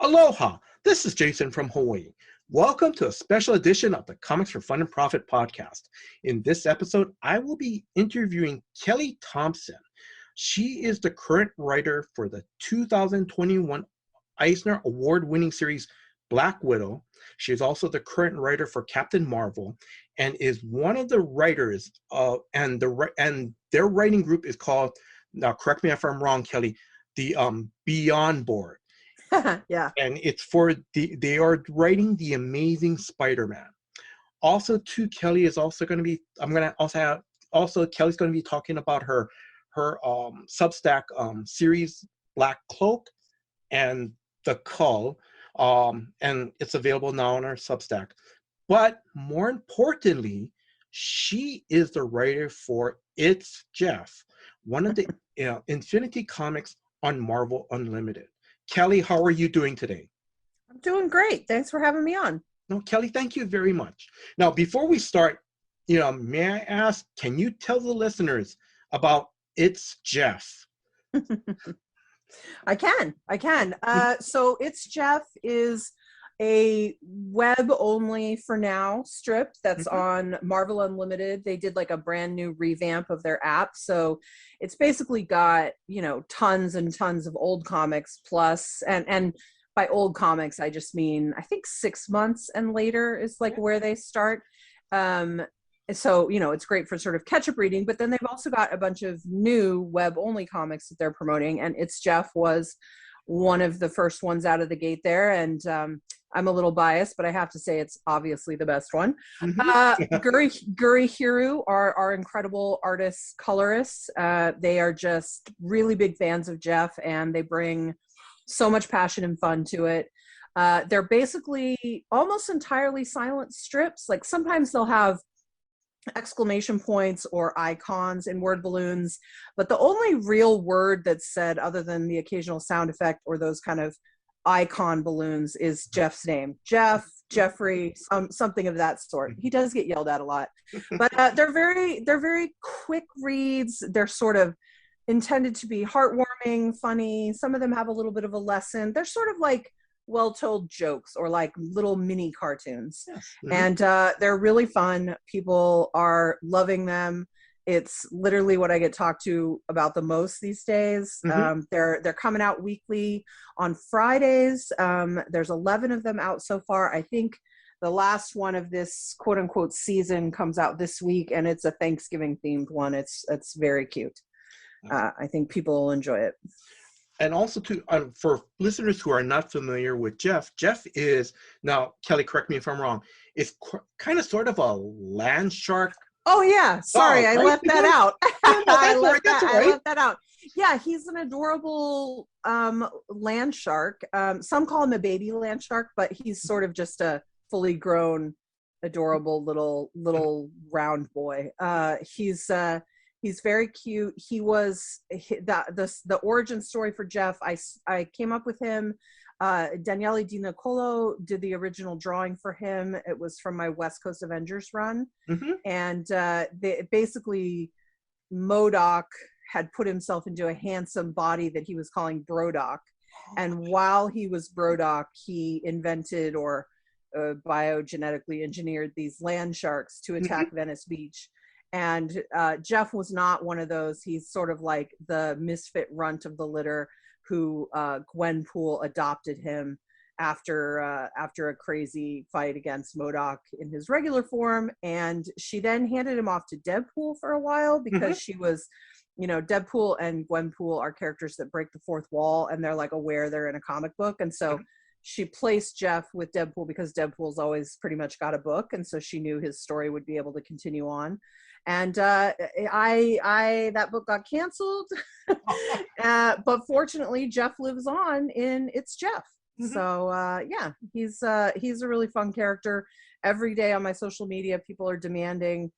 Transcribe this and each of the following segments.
Aloha! This is Jason from Hawaii. Welcome to a special edition of the Comics for Fun and Profit podcast. In this episode, I will be interviewing Kelly Thompson. She is the current writer for the 2021 Eisner Award-winning series Black Widow. She is also the current writer for Captain Marvel and is one of the writers and their writing group is called, now correct me if I'm wrong, Kelly, the Beyond Board. Yeah. And it's for they are writing the Amazing Spider-Man. Also, too, Kelly is also going to be. I'm going to also Kelly's going to be talking about her Substack series Black Cloak and the Cull, and it's available now on our Substack. But more importantly, she is the writer for It's Jeff, one of the Infinity Comics on Marvel Unlimited. Kelly, how are you doing today? I'm doing great. Thanks for having me on. No, Kelly, thank you very much. Now, before we start, may I ask, can you tell the listeners about It's Jeff? I can. So It's Jeff is a web-only, for now, strip that's on Marvel Unlimited. They did like a brand new revamp of their app. So it's basically got, tons and tons of old comics plus, and by old comics, I just mean, I think 6 months and later is like where they start. So, it's great for sort of catch-up reading, but then they've also got a bunch of new web-only comics that they're promoting, and It's Jeff was one of the first ones out of the gate there, and I'm a little biased, but I have to say it's obviously the best one. Guri Hiru are incredible artists, colorists. They are just really big fans of Jeff, and they bring so much passion and fun to it. They're basically almost entirely silent strips. Like sometimes they'll have exclamation points or icons in word balloons, but the only real word that's said other than the occasional sound effect or those kind of icon balloons is Jeff's name. Jeff, Jeffrey, something of that sort. He does get yelled at a lot, but they're very quick reads. They're sort of intended to be heartwarming, funny. Some of them have a little bit of a lesson. They're sort of like well-told jokes or like little mini cartoons. Yes. And they're really fun. People are loving them. It's literally what I get talked to about the most these days. They're coming out weekly on Fridays. There's 11 of them out so far. I think the last one of this quote unquote season comes out this week, and it's a Thanksgiving themed one. It's very cute. I think people will enjoy it. And also, for listeners who are not familiar with Jeff is, now, Kelly, correct me if I'm wrong, is kind of sort of a land shark. Oh, yeah. Sorry, I left that out. I left that out. Yeah, he's an adorable land shark. Some call him a baby land shark, but he's sort of just a fully grown, adorable little round boy. He's very cute. He was the origin story for Jeff. I came up with him. Daniele Di Nicolo did the original drawing for him. It was from my West Coast Avengers run. And basically MODOK had put himself into a handsome body that he was calling Brodock. And while he was Brodock, he invented or biogenetically engineered these land sharks to attack Venice Beach. And Jeff was not one of those. He's sort of like the misfit runt of the litter who Gwenpool adopted him after a crazy fight against MODOK in his regular form. And she then handed him off to Deadpool for a while because she was, Deadpool and Gwenpool are characters that break the fourth wall, and they're like aware they're in a comic book. And so she placed Jeff with Deadpool because Deadpool's always pretty much got a book. And so she knew his story would be able to continue on. And that book got canceled, but fortunately Jeff lives on in It's Jeff. So yeah, he's a really fun character. Every day on my social media, people are demanding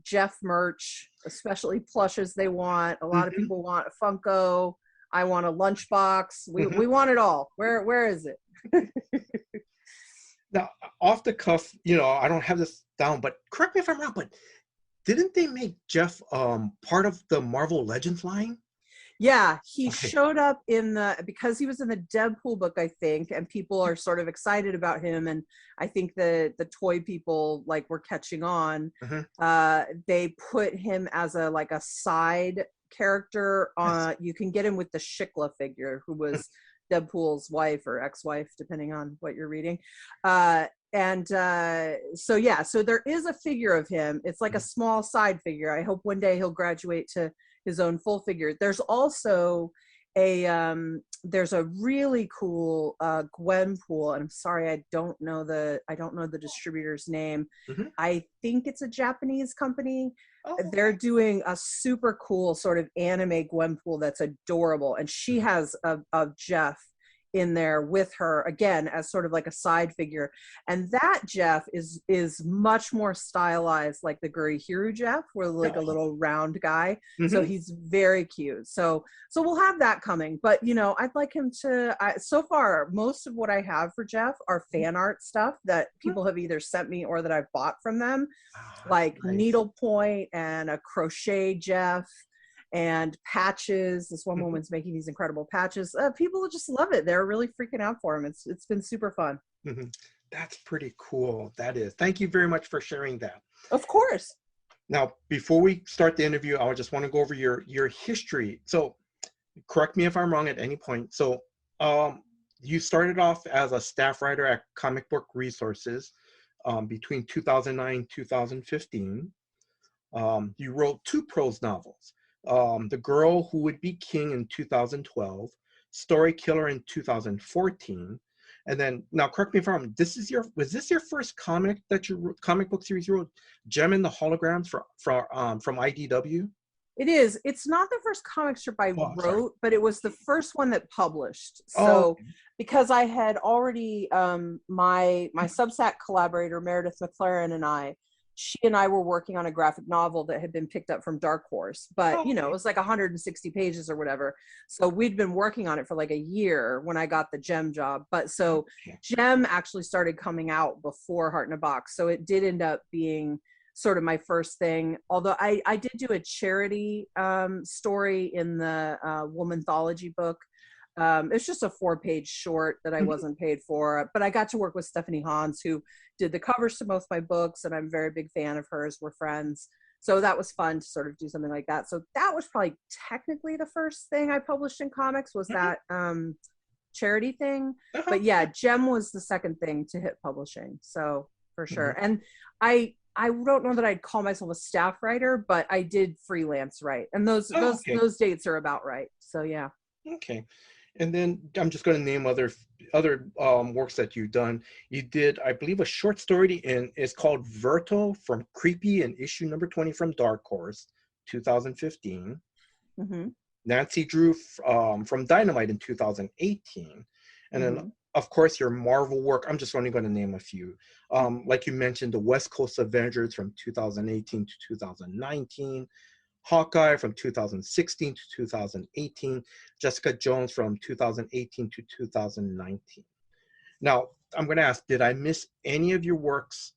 Jeff merch, especially plushes they want. A lot of people want a Funko. I want a lunchbox. We want it all. Where is it? Now, off the cuff, I don't have this down, but correct me if I'm wrong, but didn't they make Jeff part of the Marvel Legends line? Yeah, he Okay. showed up in because he was in the Deadpool book, I think, and people are sort of excited about him. And I think the toy people like were catching on. Uh-huh. They put him as a side character. Yes. You can get him with the Shikla figure, who was Deadpool's wife or ex-wife, depending on what you're reading. So yeah, so there is a figure of him. It's like a small side figure. I hope one day he'll graduate to his own full figure. There's also there's a really cool Gwenpool, and I'm sorry I don't know the distributor's name. Mm-hmm. I think it's a Japanese company. Oh, They're okay. doing a super cool sort of anime Gwenpool that's adorable, and she has a Jeff in there with her again as sort of like a side figure, and that Jeff is much more stylized like the Gurihiru Jeff, where like a little round guy. So Mm-hmm. he's very cute. So we'll have that coming, but I'd like him to so far most of what I have for Jeff are fan art stuff that people have either sent me or that I've bought from them, Wow, that's like nice. needlepoint and a crochet Jeff and patches. This one woman's making these incredible patches. People just love it. They're really freaking out for him. It's been super fun. Mm-hmm. That's pretty cool. That is. Thank you very much for sharing that. Of course. Now, before we start the interview, I just want to go over your history. So, correct me if I'm wrong at any point. So, you started off as a staff writer at Comic Book Resources between 2009 2015. You wrote two prose novels, The Girl Who Would Be King in 2012, Story Killer in 2014. And then, now correct me if I'm wrong, was this your first comic book series you wrote, Gem and the Holograms from IDW? It is. It's not the first comic strip I Oh, I'm sorry. wrote, but it was the first one that published. Oh, So because I had already my Substack collaborator Meredith McLaren she and I were working on a graphic novel that had been picked up from Dark Horse, but oh, it was like 160 pages or whatever. So we'd been working on it for like a year when I got the Gem job. But so okay. Gem actually started coming out before Heart in a Box. So it did end up being sort of my first thing. Although I did do a charity story in the Womanthology book. It's just a 4-page short that I wasn't paid for, but I got to work with Stephanie Hans, who did the covers to most of my books, and I'm a very big fan of hers. We're friends. So that was fun to sort of do something like that. So that was probably technically the first thing I published in comics, was that charity thing. Uh-huh. But yeah, Gem was the second thing to hit publishing. So for sure. Mhm. And I don't know that I'd call myself a staff writer, but I did freelance write, and those Oh, those okay. those dates are about right. So yeah. Okay. And then I'm just going to name other works that you've done. You did, I believe, a short story in it's called Verto from Creepy in issue number 20 from Dark Horse, 2015. Mm-hmm. Nancy Drew from Dynamite in 2018. And then, Mm-hmm. of course, your Marvel work. I'm just only going to name a few. Like you mentioned, the West Coast Avengers from 2018 to 2019. Hawkeye from 2016 to 2018, Jessica Jones from 2018 to 2019. Now, I'm going to ask, did I miss any of your works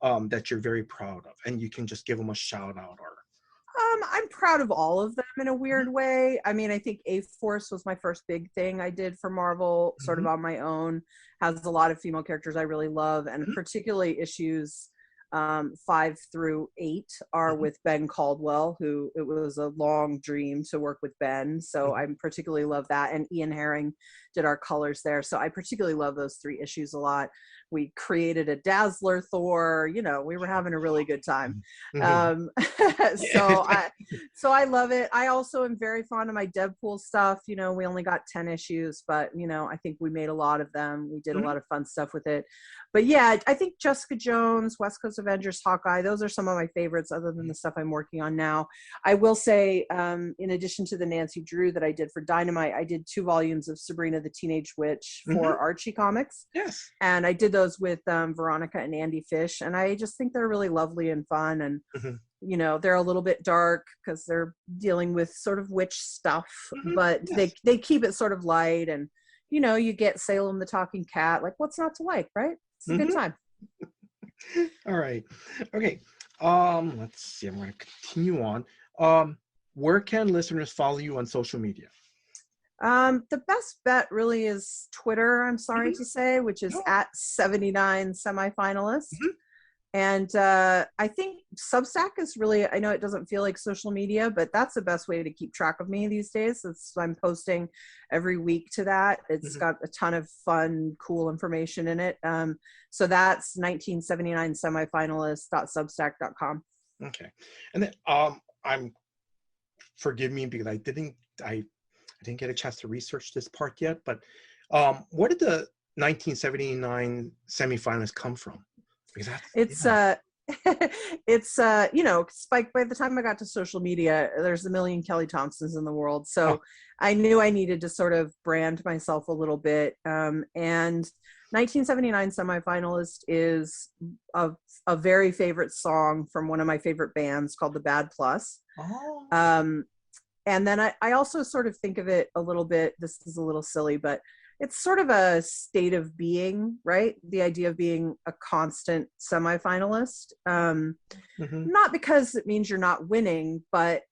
that you're very proud of? And you can just give them a shout out or. I'm proud of all of them in a Mhm, weird way. I mean, I think A-Force was my first big thing I did for Marvel, sort of mhm, on my own. Has a lot of female characters I really love, and mhm, particularly issues 5 through 8 are mhm, with Ben Caldwell, who it was a long dream to work with Ben. So mhm, I particularly love that. And Ian Herring did our colors there. So I particularly love those 3 issues a lot. We created a Dazzler Thor, we were having a really good time. mhm. Um, so I love it. I also am very fond of my Deadpool stuff. We only got 10 issues, but I think we made a lot of them. We did a Mhm, lot of fun stuff with it. But yeah, I think Jessica Jones, West Coast Avengers, Hawkeye, those are some of my favorites other than the stuff I'm working on now. I will say, in addition to the Nancy Drew that I did for Dynamite, I did 2 volumes of Sabrina the Teenage Witch mhm. for Archie Comics. Yes. And I did those with Veronica and Andy Fish. And I just think they're really lovely and fun. And Mhm, they're a little bit dark because they're dealing with sort of witch stuff, mhm. but Yes. they keep it sort of light. And you get Salem the talking cat. Like, what's not to like, right? It's a good Mhm. time. All right. Okay. Let's see. I'm going to continue on. Um, where can listeners follow you on social media? The best bet really is Twitter, I'm sorry Mhm. to say, which is No. at 79 semifinalist. Mhm. And I think Substack is really, I know it doesn't feel like social media, but that's the best way to keep track of me these days. I'm posting every week to that. It's Mhm. got a ton of fun, cool information in it. So that's 1979 semifinalist.substack.com. Okay. And then I'm forgive me because I didn't get a chance to research this part yet, but where did the 1979 semifinalists come from? Because that's It's yeah. it's Spike, by the time I got to social media, there's a million Kelly Thompsons in the world. Oh, So I knew I needed to sort of brand myself a little bit. And 1979 semifinalist is a very favorite song from one of my favorite bands called the Bad Plus. oh, Um, and then I also sort of think of it a little bit, this is a little silly, but it's sort of a state of being, right? The idea of being a constant semifinalist. hmm, Not because it means you're not winning, but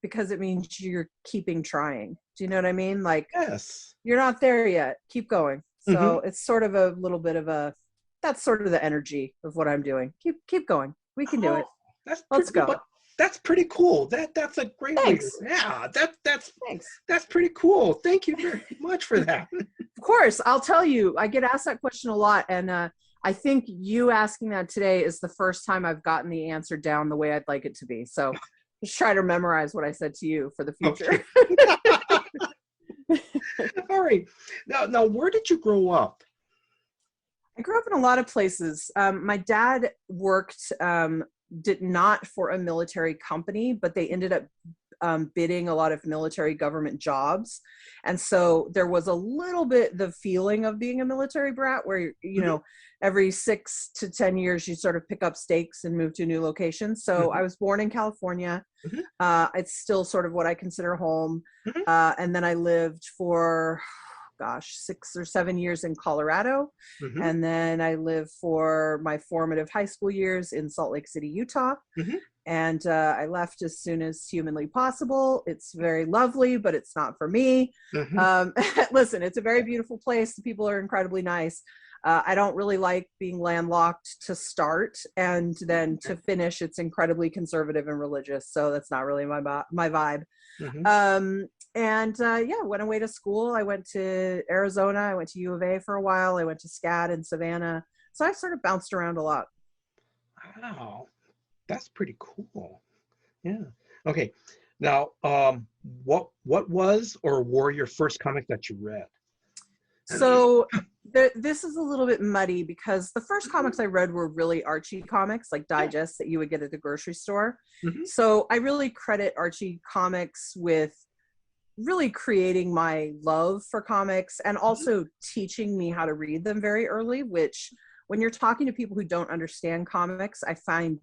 because it means you're keeping trying. Do you know what I mean? Like, yes. you're not there yet, keep going. Hmm. So it's sort of a little bit of that's sort of the energy of what I'm doing. Keep going. We can do Oh, it. that's Let's pretty, go. but that's pretty cool. That's a great way. Thanks. Yeah, Thanks. that's pretty cool. Thank you very much for that. Of course, I'll tell you, I get asked that question a lot. And I think you asking that today is the first time I've gotten the answer down the way I'd like it to be. So just try to memorize what I said to you for the Okay. future. All right. Now, where did you grow up? I grew up in a lot of places. My dad worked, did not for a military company, but they ended up bidding a lot of military government jobs. And so there was a little bit the feeling of being a military brat where, Hmm. every 6 to 10 years, you sort of pick up stakes and move to a new location. So Hmm. I was born in California. Hmm. It's still sort of what I consider home. Hmm. And then I lived for, gosh, 6 or 7 years in Colorado. Hmm. And then I lived for my formative high school years in Salt Lake City, Utah. Hmm. And I left as soon as humanly possible. It's very lovely, but it's not for me. Hmm. Listen, it's a very beautiful place. The people are incredibly nice. I don't really like being landlocked to start, and then to finish, it's incredibly conservative and religious. So that's not really my vibe. Hmm. And went away to school. I went to Arizona. I went to U of A for a while. I went to SCAD in Savannah. So I sort of bounced around a lot. Wow, that's pretty cool. Yeah. Okay. Now, what was or were your first comic that you read? So this is a little bit muddy because the first comics I read were really Archie comics, like Yeah. digests that you would get at the grocery store. Hmm. So I really credit Archie comics with really creating my love for comics and also teaching me how to read them very early, which when you're talking to people who don't understand comics, I find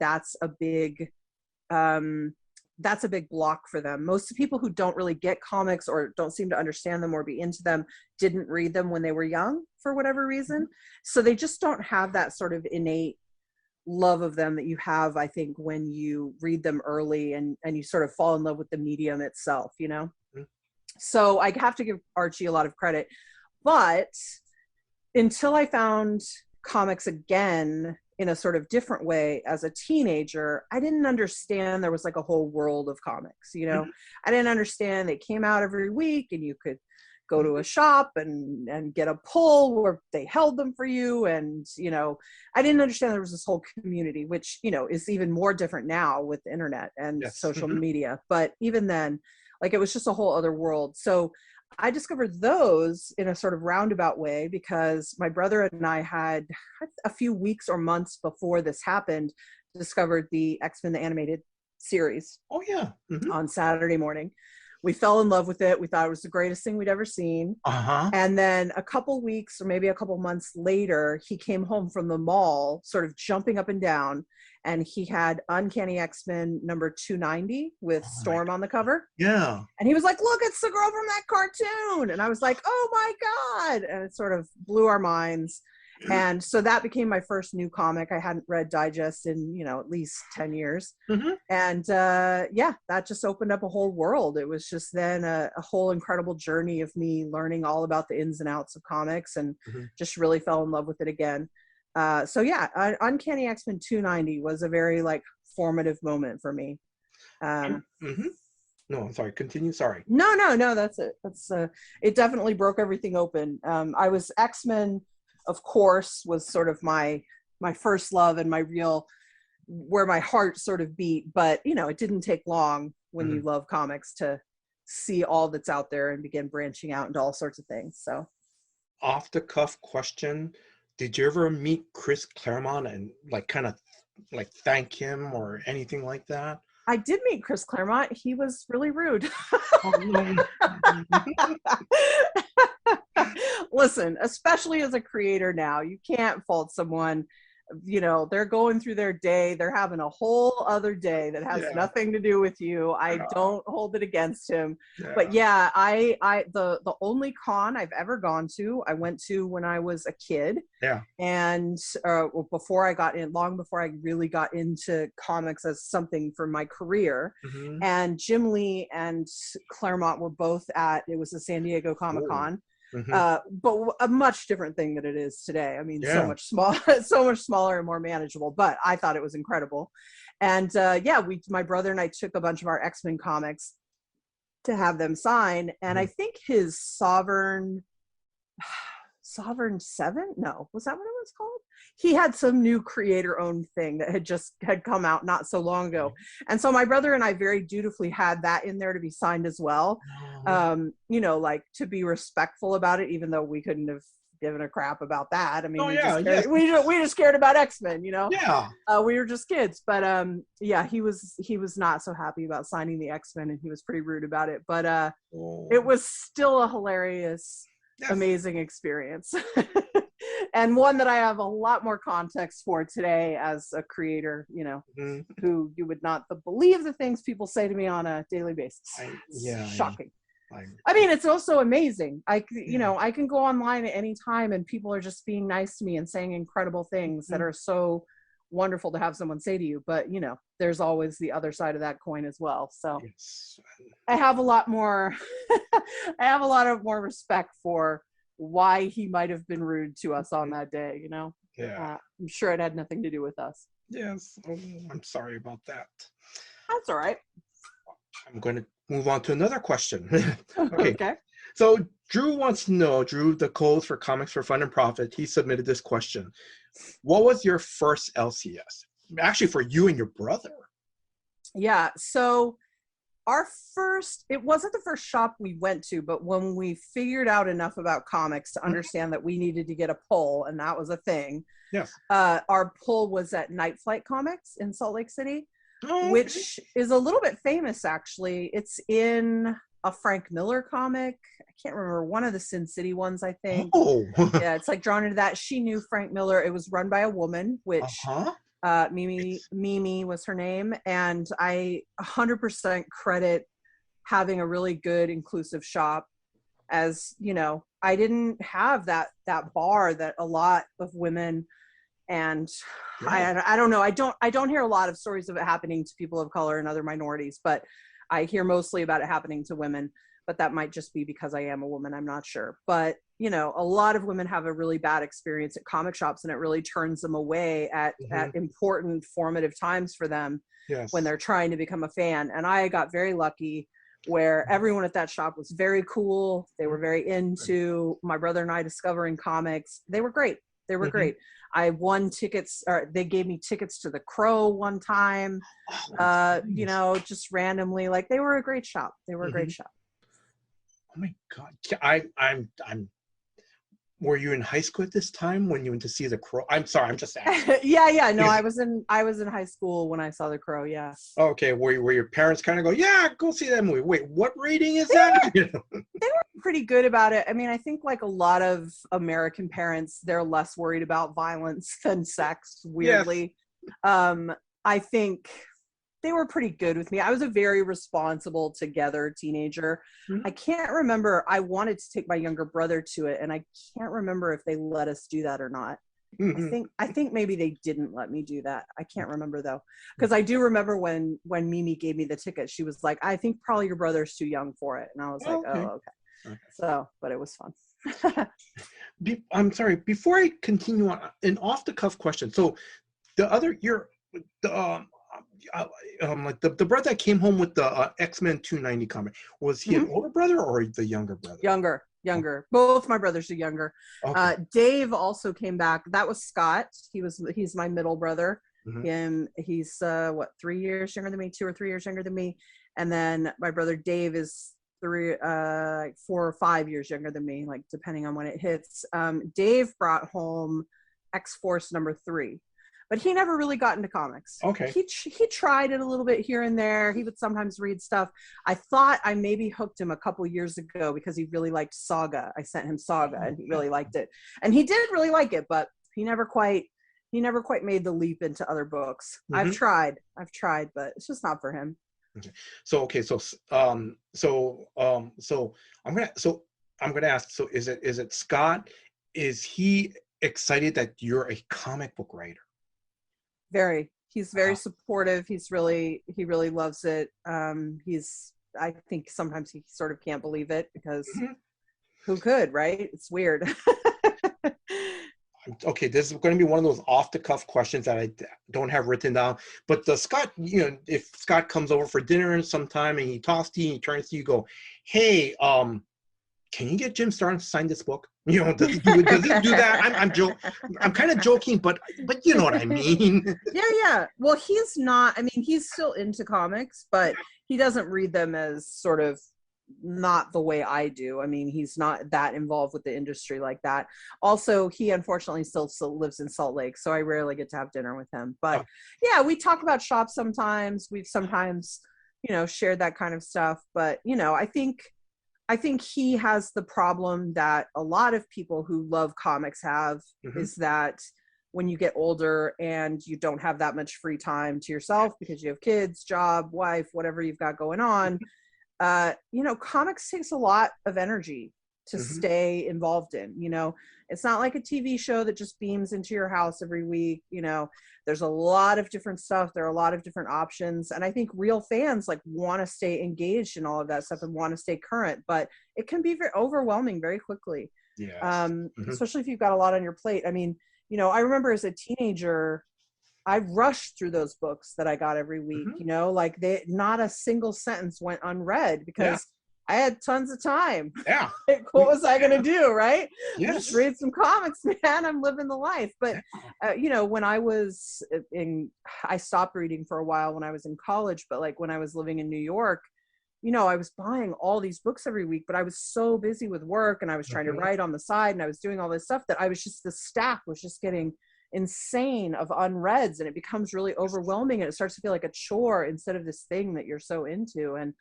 um, that's a big block for them. Most people who don't really get comics or don't seem to understand them or be into them didn't read them when they were young for whatever reason. So they just don't have that sort of innate love of them that you have, I think, when you read them early and you sort of fall in love with the medium itself. So I have to give Archie a lot of credit. But until I found comics again in a sort of different way as a teenager, I didn't understand there was like a whole world of comics. I didn't understand they came out every week and you could go to a shop and get a pull where they held them for you. And I didn't understand there was this whole community, which is even more different now with the internet and Yes. social media. But even then, like, it was just a whole other world. So I discovered those in a sort of roundabout way because my brother and I had a few weeks or months before this happened discovered the X-Men the animated series Oh yeah. Hmm. on Saturday morning. We fell in love with it. We thought it was the greatest thing we'd ever seen. Uh-huh. And then a couple weeks or maybe a couple months later, he came home from the mall, sort of jumping up and down, and he had Uncanny X-Men number 290 with Oh my Storm on the cover. Yeah. And he was like, look, it's the girl from that cartoon. And I was like, oh my God. And it sort of blew our minds. And so that became my first new comic. I hadn't read Digest in, at least 10 years. Mm-hmm. And that just opened up a whole world. It was just then a whole incredible journey of me learning all about the ins and outs of comics, and just really fell in love with it again. Uncanny X-Men 290 was a very formative moment for me. No, I'm sorry. Continue. Sorry. No. That's it. It definitely broke everything open. I was X-Men, of course, was sort of my first love and my real, where my heart sort of beat. But it didn't take long when you love comics to see all that's out there and begin branching out into all sorts of things. So, off the cuff question: did you ever meet Chris Claremont and kind of thank him or anything like that? I did meet Chris Claremont. He was really rude. Listen, especially as a creator now, you can't fault someone. They're going through their day. They're having a whole other day that has nothing to do with you. I don't hold it against him. Yeah. But yeah, the only con I've ever gone to, I went to when I was a kid. Yeah. And long before I really got into comics as something for my career. Mm-hmm. And Jim Lee and Claremont were both it was the San Diego Comic-Con. Mm-hmm. But a much different thing than it is today. I mean, so much smaller and more manageable, but I thought it was incredible. And my brother and I took a bunch of our X-Men comics to have them sign. And I think his Sovereign 7? No, was that what it was called? He had some new creator-owned thing that had come out not so long ago. And so my brother and I very dutifully had that in there to be signed as well. To be respectful about it, even though we couldn't have given a crap about that. I mean, we just cared about X-Men, Yeah. We were just kids. But he was not so happy about signing the X-Men, and he was pretty rude about it. But it was still a hilarious, amazing experience. And one that I have a lot more context for today as a creator, who you would not believe the things people say to me on a daily basis. Shocking. I mean, it's also amazing. I can go online at any time and people are just being nice to me and saying incredible things that are so wonderful to have someone say to you. But, there's always the other side of that coin as well. So I have a lot more, more respect for why he might have been rude to us on that day, Yeah. I'm sure it had nothing to do with us. Yes. Oh, I'm sorry about that. That's all right. I'm going to move on to another question. Okay. So Drew wants to know, the codes for Comics for Fun and Profit, he submitted this question. What was your first LCS? Actually, for you and your brother. Yeah. So it wasn't the first shop we went to, but when we figured out enough about comics to understand that we needed to get a pull, and that was a thing. Yes. Our pull was at Night Flight Comics in Salt Lake City, which is a little bit famous, actually. It's in a Frank Miller comic. I can't remember, one of the Sin City ones, I think. Oh. Yeah, it's drawn into that. She knew Frank Miller. It was run by a woman, which Mimi was her name, and I 100% credit having a really good inclusive shop. As I didn't have that bar that a lot of women, and I don't know, I don't hear a lot of stories of it happening to people of color and other minorities, but I hear mostly about it happening to women. But that might just be because I am a woman, I'm not sure. But a lot of women have a really bad experience at comic shops, and it really turns them away at important formative times for them when they're trying to become a fan. And I got very lucky where everyone at that shop was very cool. They were very into my brother and I discovering comics. They were great. Great. I won tickets, or they gave me tickets to the Crow one time, just randomly. They were a great shop. They were a great shop. Oh my God. I'm were you in high school at this time when you went to see the Crow? I'm sorry, I'm just asking. Yeah. No, I was in high school when I saw the Crow. Yeah. Okay. Were your parents kind of go, yeah, go see that movie? Wait, what rating is that? They were pretty good about it. I mean, I think a lot of American parents, they're less worried about violence than sex, weirdly. Yes. I think they were pretty good with me. I was a very responsible, together teenager. Mm-hmm. I can't remember. I wanted to take my younger brother to it, and I can't remember if they let us do that or not. I think maybe they didn't let me do that. I can't remember though, because I do remember when Mimi gave me the ticket, she was like, "I think probably your brother's too young for it," and I was like, Okay. "Oh, okay." Okay. So, but it was fun. I'm sorry. Before I continue on, an off-the-cuff question. So, the other year, the like the brother that came home with the X-Men 290 comic, was he an older brother or the younger brother? Younger. Both my brothers are younger. Okay. Dave also came back. That was Scott. He's my middle brother. He's 3 years younger than me, 2 or 3 years younger than me, and then my brother Dave is 4 or 5 years younger than me, like depending on when it hits. Dave brought home X-Force #3, but he never really got into comics. Okay. He tried it a little bit here and there. He would sometimes read stuff. I thought I maybe hooked him a couple years ago because he really liked Saga. I sent him Saga and he really liked it. And he did really like it, but he never quite made the leap into other books. I've tried, but it's just not for him. Okay. So I'm gonna ask. So is it Scott? Is he excited that you're a comic book writer? He's very supportive. He really loves it. I think sometimes he sort of can't believe it because who could, right? It's weird. Okay, this is going to be one of those off-the-cuff questions that I don't have written down. But the Scott, if Scott comes over for dinner sometime and he talks to you, he turns to you, go, "Hey, can you get Jim Starlin to sign this book?" Does he do that? I'm kind of joking, but you know what I mean. Yeah. Well, he's not. I mean, he's still into comics, but he doesn't read them as sort of not the way I do. I mean, he's not that involved with the industry like that. Also, he unfortunately still lives in Salt Lake, so I rarely get to have dinner with him. But yeah, we talk about shop sometimes. We've sometimes, shared that kind of stuff. But I think he has the problem that a lot of people who love comics have, is that when you get older and you don't have that much free time to yourself because you have kids, job, wife, whatever you've got going on, comics takes a lot of energy to stay involved in. It's not like a TV show that just beams into your house every week. There's a lot of different stuff. There are a lot of different options. And I think real fans want to stay engaged in all of that stuff and want to stay current, but it can be very overwhelming very quickly. Yes. Especially if you've got a lot on your plate. I mean, I remember as a teenager, I rushed through those books that I got every week, not a single sentence went unread because I had tons of time. Yeah. What was I going to do? Right. Yes. Just read some comics, man. I'm living the life. But, when I stopped reading for a while when I was in college, but like when I was living in New York, I was buying all these books every week, but I was so busy with work and I was trying to write on the side and I was doing all this stuff that the stack was just getting insane of unreads, and it becomes really overwhelming and it starts to feel like a chore instead of this thing that you're so into. And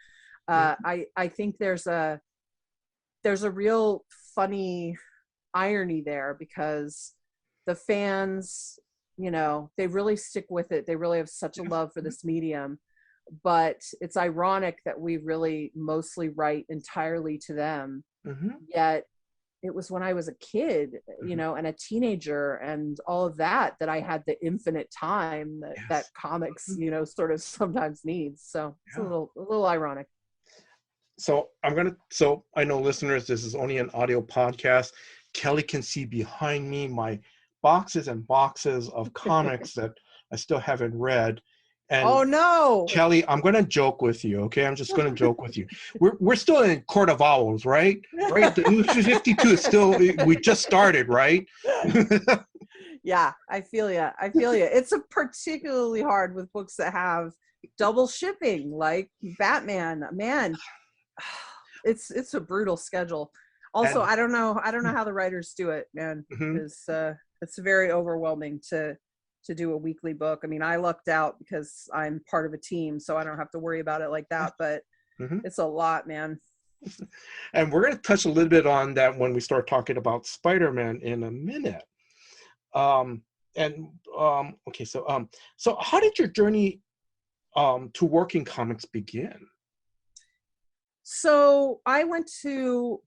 I think there's a real funny irony there because the fans, they really stick with it. They really have such a love for this medium, but it's ironic that we really mostly write entirely to them. Yet it was when I was a kid, and a teenager and all of that I had the infinite time that comics, sort of sometimes needs. So it's a little ironic. So I know listeners, this is only an audio podcast. Kelly can see behind me my boxes and boxes of comics that I still haven't read. And oh no, Kelly, I'm going to joke with you. Okay. I'm just going to joke with you. We're still in Court of Owls, right? Right. The New 52 is still, we just started, right? Yeah, I feel you. It's a particularly hard with books that have double shipping, like Batman. Man, it's a brutal schedule. Also, I don't know how the writers do it, man. It's very overwhelming to do a weekly book. I mean, I lucked out because I'm part of a team, so I don't have to worry about it like that, but it's a lot, man. And we're going to touch a little bit on that when we start talking about Spider-Man in a minute. Okay, so how did your journey to working comics begin? So I went to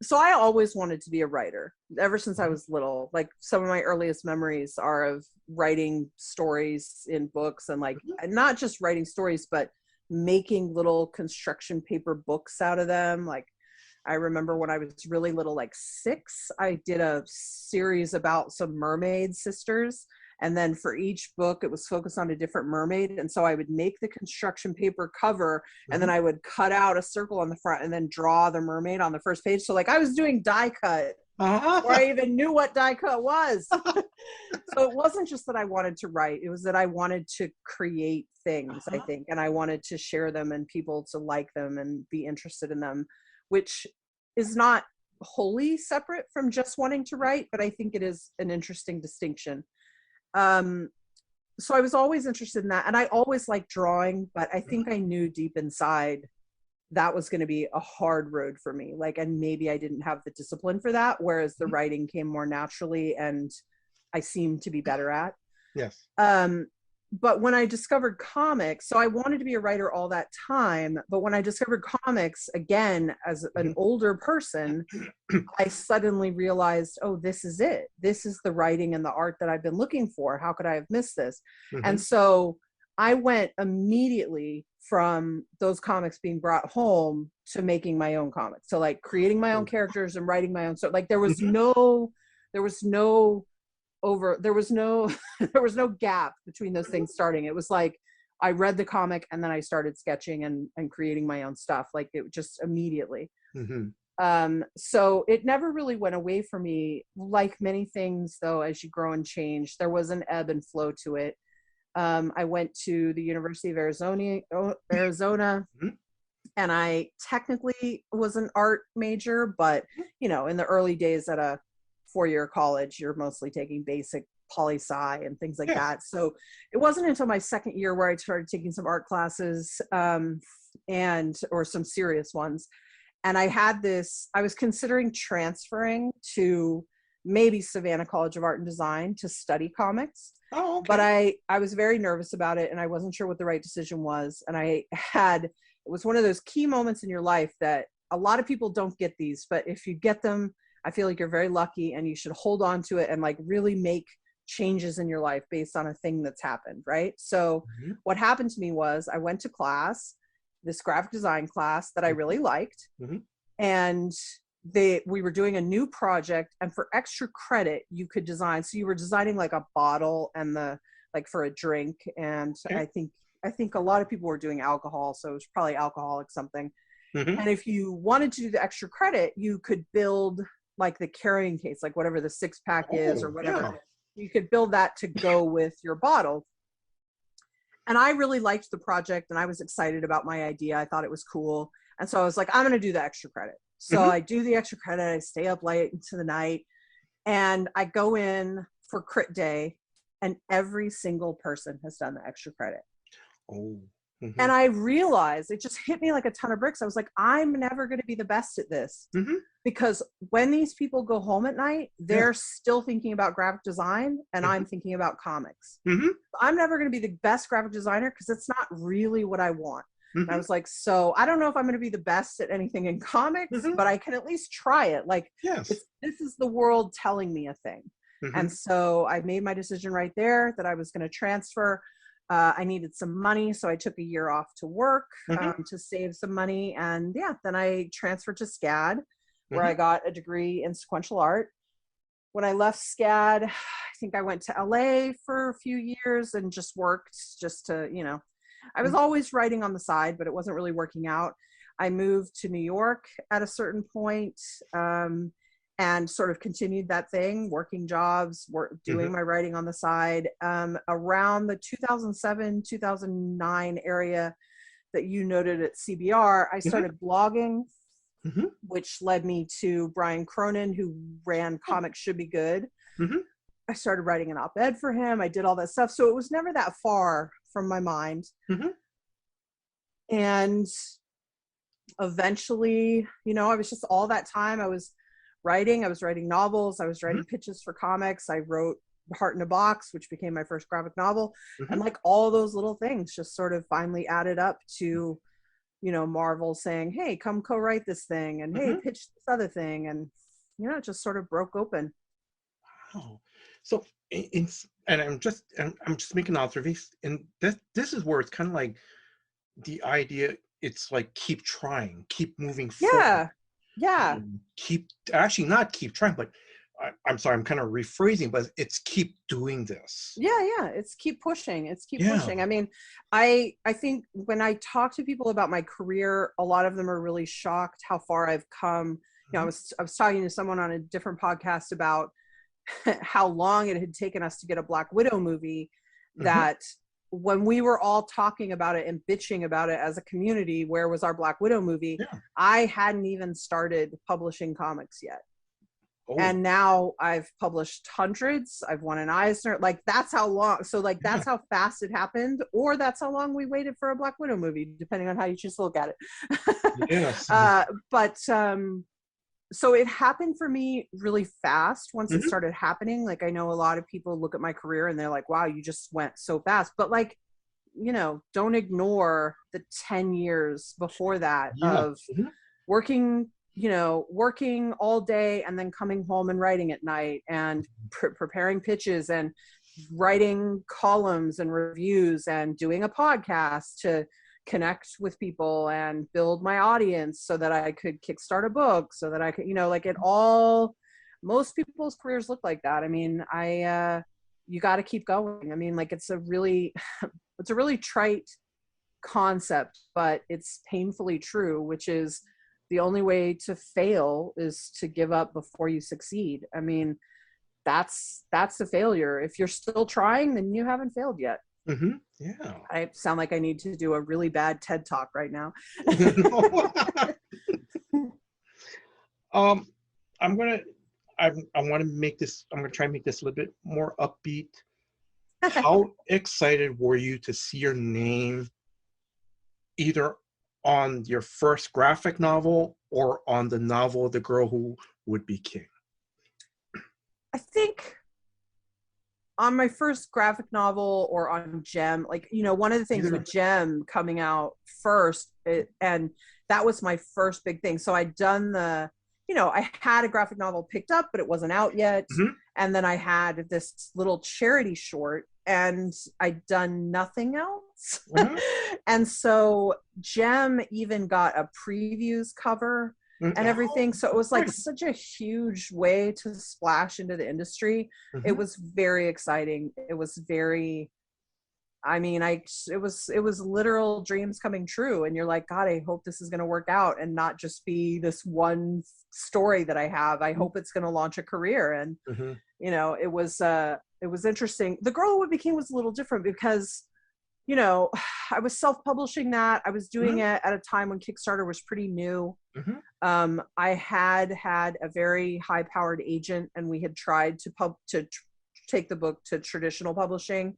So I always wanted to be a writer ever since I was little. Like some of my earliest memories are of writing stories in books and like not just writing stories, but making little construction paper books out of them. Like I remember when I was really little, like 6, I did a series about some mermaid sisters. And then for each book, it was focused on a different mermaid. And so I would make the construction paper cover, and then I would cut out a circle on the front and then draw the mermaid on the first page. So like I was doing die cut before I even knew what die cut was. So it wasn't just that I wanted to write, it was that I wanted to create things, I think, and I wanted to share them and people to like them and be interested in them, which is not wholly separate from just wanting to write, but I think it is an interesting distinction. So I was always interested in that, and I always liked drawing, but I think I knew deep inside that was going to be a hard road for me. Like, and maybe I didn't have the discipline for that, whereas the writing came more naturally and I seemed to be better at. Yes. But when I discovered comics, so I wanted to be a writer all that time, but when I discovered comics again as an older person, I suddenly realized, oh, this is it. This is the writing and the art that I've been looking for. How could I have missed this? And so I went immediately from those comics being brought home to making my own comics. So like creating my own characters and writing my own story. Like there was no there was no gap between those things starting. It was like I read the comic and then I started sketching and creating my own stuff, like it just immediately. So it never really went away from me. Like many things though, as you grow and change, there was an ebb and flow to it. I went to the University of Arizona, and I technically was an art major, but you know, in the early days at a 4-year college, you're mostly taking basic poli-sci and things like that. So it wasn't until my second year where I started taking some art classes, or some serious ones. And I was considering transferring to maybe Savannah College of Art and Design to study comics. Oh, okay. But I was very nervous about it, and I wasn't sure what the right decision was. And it was one of those key moments in your life that a lot of people don't get these, but if you get them, I feel like you're very lucky, and you should hold on to it and like really make changes in your life based on a thing that's happened, right? So what happened to me was I went to class, this graphic design class that I really liked, and we were doing a new project, and for extra credit you could design. So you were designing like a bottle and like for a drink, and I think a lot of people were doing alcohol, so it was probably alcoholic something. And if you wanted to do the extra credit, you could build like the carrying case, like whatever the 6-pack is or whatever. You could build that to go with your bottle. And I really liked the project, and I was excited about my idea. I thought it was cool. And so I was like, I'm going to do the extra credit. So I do the extra credit. I stay up late into the night, and I go in for crit day, and every single person has done the extra credit. And I realized, it just hit me like a ton of bricks. I was like, I'm never going to be the best at this, because when these people go home at night, they're still thinking about graphic design, and I'm thinking about comics. I'm never going to be the best graphic designer because it's not really what I want. And I was like, so I don't know if I'm going to be the best at anything in comics, but I can at least try it. Like, this is the world telling me a thing. And so I made my decision right there that I was going to transfer. I needed some money, so I took a year off to work to save some money. And then I transferred to SCAD, where I got a degree in sequential art. When I left SCAD, I think I went to LA for a few years and just worked just to, I was always writing on the side, but it wasn't really working out. I moved to New York at a certain point, and sort of continued that thing, working jobs, doing my writing on the side. Around the 2007, 2009 area that you noted at CBR, I started blogging, which led me to Brian Cronin, who ran Comics Should Be Good. I started writing an op-ed for him. I did all that stuff. So it was never that far from my mind. And eventually, I was just all that time I was writing novels, I was writing pitches for comics, I wrote Heart in a Box, which became my first graphic novel. And like all those little things just sort of finally added up to Marvel saying, hey, come co-write this thing, and hey, pitch this other thing, and it just sort of broke open. Wow. So and I'm just making an observation, and this is where it's kind of like the idea. It's like keep trying, keep moving forward. Yeah. Not keep trying, but I'm sorry, I'm kind of rephrasing, but it's keep doing this. Yeah. It's keep pushing. Pushing. I mean, I think when I talk to people about my career, a lot of them are really shocked how far I've come. I was talking to someone on a different podcast about how long it had taken us to get a Black Widow movie, that when we were all talking about it and bitching about it as a community, where was our Black Widow movie? I hadn't even started publishing comics yet. And now I've published hundreds. I've won an Eisner. Like, that's how long. So like, that's how fast it happened, or that's how long we waited for a Black Widow movie, depending on how you choose to look at it. Yes. So it happened for me really fast once it started happening. Like, I know a lot of people look at my career and they're like, wow, you just went so fast. But like, don't ignore the 10 years before that of working all day and then coming home and writing at night and preparing pitches and writing columns and reviews and doing a podcast to connect with people and build my audience so that I could kickstart a book, so that I could, most people's careers look like that. I mean, you got to keep going. I mean, like, it's a really trite concept, but it's painfully true, which is the only way to fail is to give up before you succeed. I mean, that's the failure. If you're still trying, then you haven't failed yet. Yeah. I sound like I need to do a really bad TED talk right now. I want to make this. I'm going to try and make this a little bit more upbeat. How excited were you to see your name either on your first graphic novel or on the novel The Girl Who Would Be King? I think on my first graphic novel or on Gem, like, one of the things with Gem coming out first, and that was my first big thing. So I'd done I had a graphic novel picked up, but it wasn't out yet. And then I had this little charity short, and I'd done nothing else. And so Gem even got a previews cover and everything. So it was like such a huge way to splash into the industry. It was very exciting. It was very, it was literal dreams coming true. And you're like, God, I hope this is going to work out and not just be this one story that I have. I hope it's going to launch a career. And, it was interesting. The Girl Who Would Be King was a little different because, I was self-publishing that. I was doing it at a time when Kickstarter was pretty new. I had a very high-powered agent, and we had tried to take the book to traditional publishing,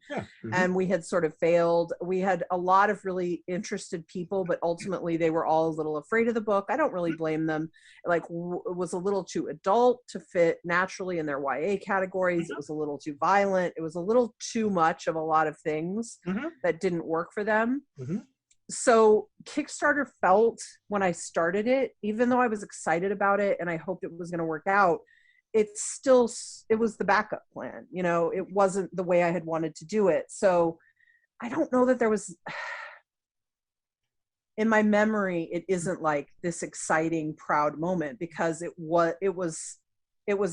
and we had sort of failed. We had a lot of really interested people, but ultimately they were all a little afraid of the book. I don't really blame them. Like, it was a little too adult to fit naturally in their YA categories. It was a little too violent. It was a little too much of a lot of things that didn't work for them. So Kickstarter felt, when I started it, even though I was excited about it and I hoped it was going to work out, it was the backup plan. It wasn't the way I had wanted to do it. So I don't know that there was, in my memory, it isn't like this exciting, proud moment, because it was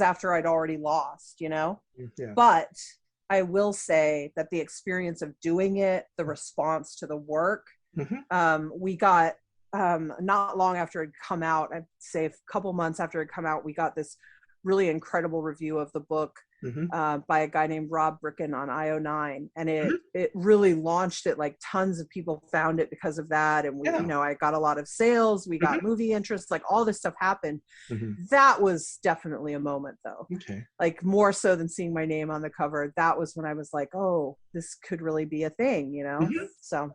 after I'd already lost, But I will say that the experience of doing it, the response to the work, we got, not long after it had come out, I'd say a couple months after it had come out, we got this really incredible review of the book by a guy named Rob Bricken on IO9, and it really launched it. Like, tons of people found it because of that, and we I got a lot of sales, we got movie interest, like all this stuff happened. That was definitely a moment, though. Like, more so than seeing my name on the cover, that was when I was like, oh, this could really be a thing, So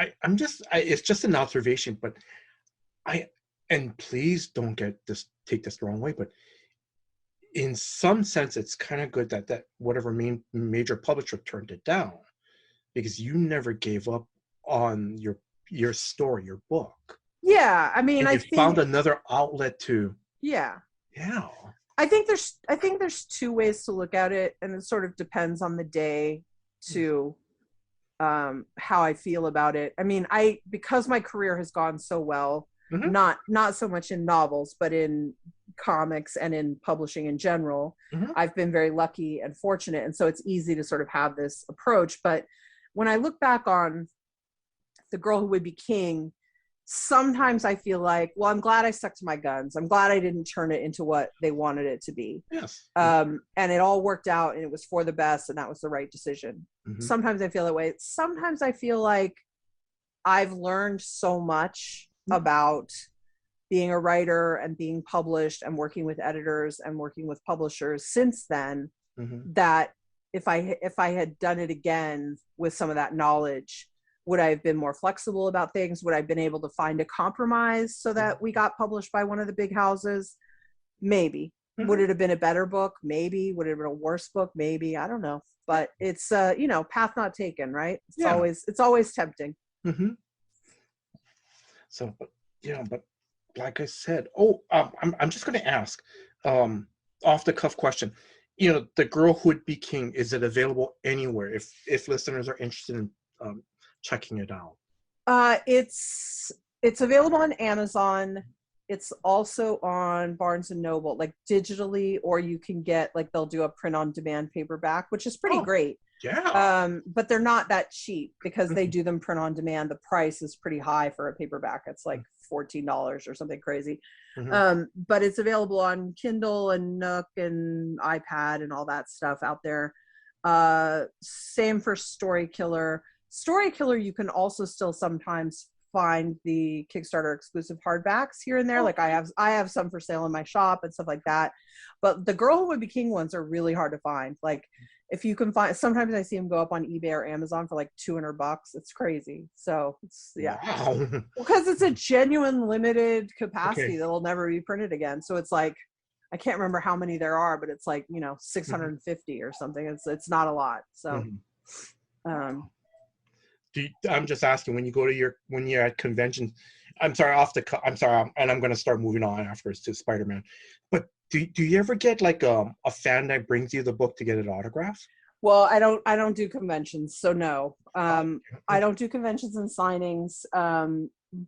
it's just an observation, but and please don't take this the wrong way, but in some sense, it's kind of good that whatever major publisher turned it down, because you never gave up on your story, your book. Yeah, I mean, And I you think found another outlet to. yeah. Yeah. I think there's two ways to look at it, and it sort of depends on the day to how I feel about it. I mean, because my career has gone so well, Mm-hmm. not so much in novels, but in comics and in publishing in general, Mm-hmm. I've been very lucky and fortunate, and so it's easy to sort of have this approach. But when I look back on The Girl Who Would Be King, sometimes I feel like, well, I'm glad I stuck to my guns. I'm glad I didn't turn it into what they wanted it to be. Yes. And it all worked out, and it was for the best, and that was the right decision. Mm-hmm. Sometimes I feel that way. Sometimes I feel like I've learned so much about being a writer and being published and working with editors and working with publishers since then, that if I had done it again with some of that knowledge, would I have been more flexible about things? Would I have been able to find a compromise so that we got published by one of the big houses? Maybe. Would it have been a better book? Maybe. Would it have been a worse book? Maybe. I don't know. But it's path not taken, right? It's always tempting. So, but like I said, I'm just going to ask, off the cuff question. The Girl Who Would Be King, is it available anywhere if listeners are interested in checking it out? It's available on Amazon. It's also on Barnes and Noble, like digitally, or you can get, like, they'll do a print on demand paperback, which is pretty great. Yeah. But they're not that cheap because they do them print on demand. The price is pretty high for a paperback. It's like $14 or something crazy. But it's available on Kindle and Nook and iPad and all that stuff out there. Same for Story Killer. Story Killer, you can also still sometimes find the Kickstarter exclusive hardbacks here and there. Like I have some for sale in my shop and stuff like that. But the Girl Who Would Be King ones are really hard to find. Like, if you can find, sometimes I see them go up on eBay or Amazon for like $200. It's crazy. So it's, wow. Because it's a genuine limited capacity that'll never be printed again. So it's like, I can't remember how many there are, but it's like, 650 or something. It's not a lot. So I'm just asking, when you're at conventions, I'm sorry, and I'm going to start moving on afterwards to Spider-Man, but do you ever get like a fan that brings you the book to get it autographed? Well, I don't do conventions, so no. I don't do conventions and signings,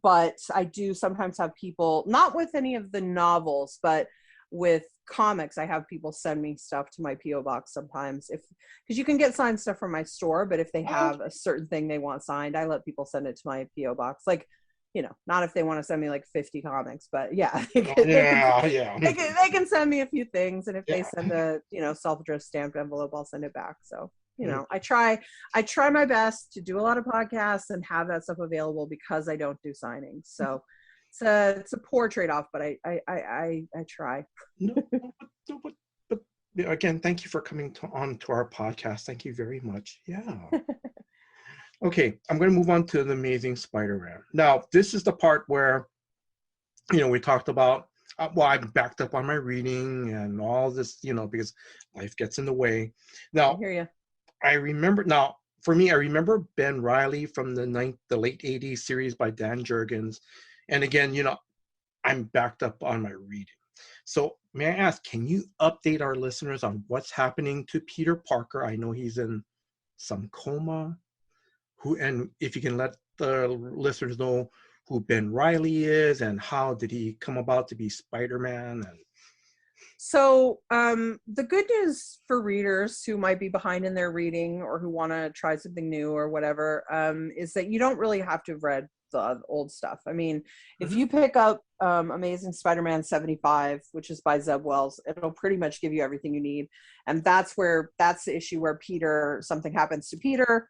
but I do sometimes have people, not with any of the novels, but with comics, I have people send me stuff to my PO box sometimes, because you can get signed stuff from my store, but if they have a certain thing they want signed, I let people send it to my PO box. Like, not if they want to send me like 50 comics, but they can send me a few things, and if they send a self-addressed stamped envelope, I'll send it back. So I try my best to do a lot of podcasts and have that stuff available because I don't do signings. So it's a poor trade-off, but I try. But again, thank you for coming on to our podcast. Thank you very much. Yeah. Okay, I'm going to move on to The Amazing Spider-Man. Now, this is the part where, we talked about, I backed up on my reading and all this, because life gets in the way. Now, I hear you. I remember Ben Reilly from the late 80s series by Dan Jurgens. And again, I'm backed up on my reading. So may I ask, can you update our listeners on what's happening to Peter Parker? I know he's in some coma. And if you can let the listeners know who Ben Reilly is and how did he come about to be Spider-Man? So the good news for readers who might be behind in their reading or who want to try something new or whatever, is that you don't really have to have read the old stuff. I mean, if you pick up Amazing Spider-Man 75, which is by Zeb Wells, it'll pretty much give you everything you need. And that's the issue where something happens to Peter.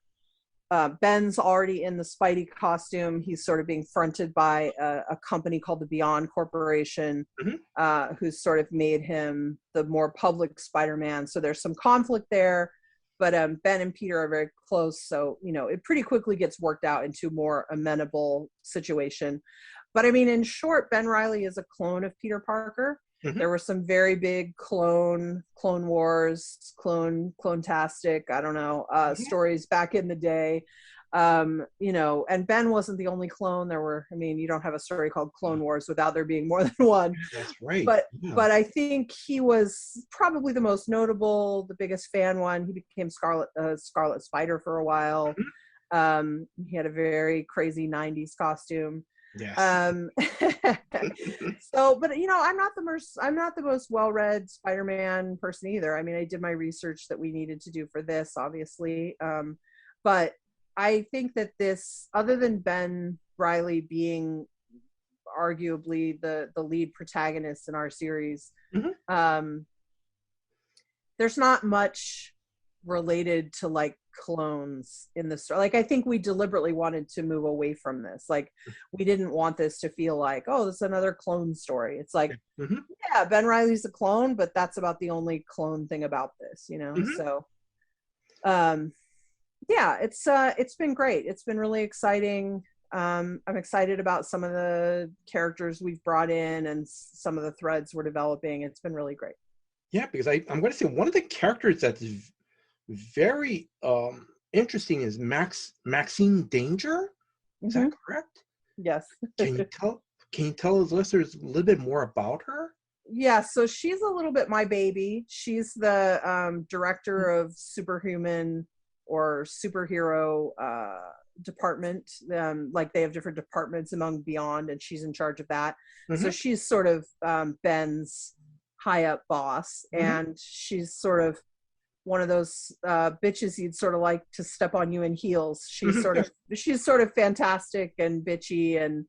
Ben's already in the Spidey costume. He's sort of being fronted by a company called the Beyond Corporation, who's sort of made him the more public Spider-Man. So there's some conflict there, but Ben and Peter are very close. So, it pretty quickly gets worked out into a more amenable situation. But I mean, in short, Ben Reilly is a clone of Peter Parker. There were some very big clone wars, clone-tastic, I don't know, stories back in the day. You know, and Ben wasn't the only clone. There were, I mean, you don't have a story called Clone Wars without there being more than one. That's right. But Yeah. but I think he was probably the most notable, the biggest fan one. He became Scarlet Spider for a while. He had a very crazy 90s costume. Yes. So, but you know, I'm not the most well-read Spider-Man person either. I mean, I did my research that we needed to do for this, obviously. But I think that this, other than Ben Reilly being arguably the lead protagonist in our series, there's not much related to like clones in the story. Like, I think we deliberately wanted to move away from this. Like, we didn't want this to feel like, oh, this is another clone story. It's like, yeah, Ben Reilly's a clone, but that's about the only clone thing about this, you know? So, yeah, it's been great. It's been really exciting. I'm excited about some of the characters we've brought in and some of the threads we're developing. It's been really great. Yeah, because I'm going to say one of the characters that's very interesting is Maxine Danger. Is that correct? Yes. Can you tell his listeners a little bit more about her? Yeah, so she's a little bit my baby. She's the director of Superhuman or superhero department. Like, they have different departments among Beyond, and she's in charge of that. So she's sort of Ben's high up boss, and she's sort of one of those bitches you'd sort of like to step on you in heels. She's sort of fantastic and bitchy and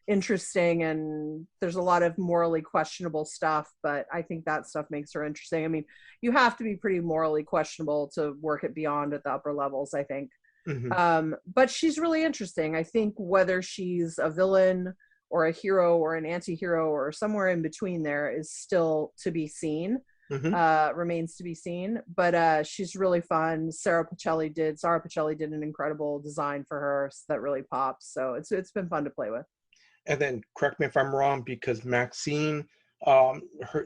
interesting, and there's a lot of morally questionable stuff, but I think that stuff makes her interesting. I mean, you have to be pretty morally questionable to work at Beyond at the upper levels, I think. But she's really interesting. I think whether she's a villain or a hero or an anti-hero or somewhere in between there is still to be seen. Remains to be seen, but she's really fun. Sarah Pacelli did an incredible design for her, so that really pops. So it's been fun to play with. And then, correct me if I'm wrong, because Maxine,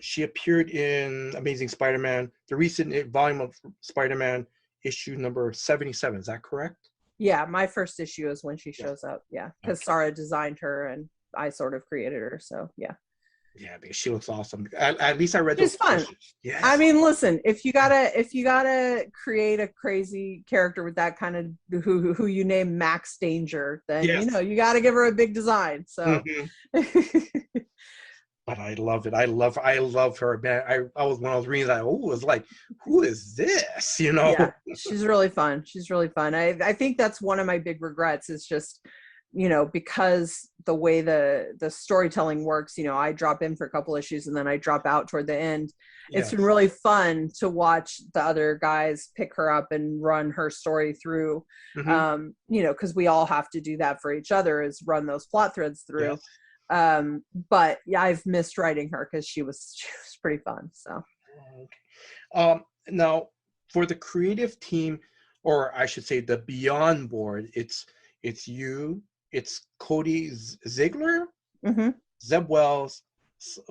she appeared in Amazing Spider-Man, the recent volume of Spider-Man, issue number 77. Is that correct? Yeah, my first issue is when she shows up. Yeah, because Sarah designed her and I sort of created her. So yeah. Yeah, because she looks awesome. At least I read those. She's fun. Yeah. I mean, listen, if you gotta create a crazy character with that kind of who you name Max Danger, then you know you gotta give her a big design. So. But I love it. I love her. Man, I was one of those readings. I was like, who is this? You know? Yeah, she's really fun. I think that's one of my big regrets is just, you know, because the way the storytelling works, you know, I drop in for a couple issues and then I drop out toward the end. It's been really fun to watch the other guys pick her up and run her story through, you know, because we all have to do that for each other, is run those plot threads through. But yeah, I've missed writing her because she was pretty fun. So now for the creative team, or I should say the Beyond board, it's you, it's Cody Ziegler, Zeb Wells,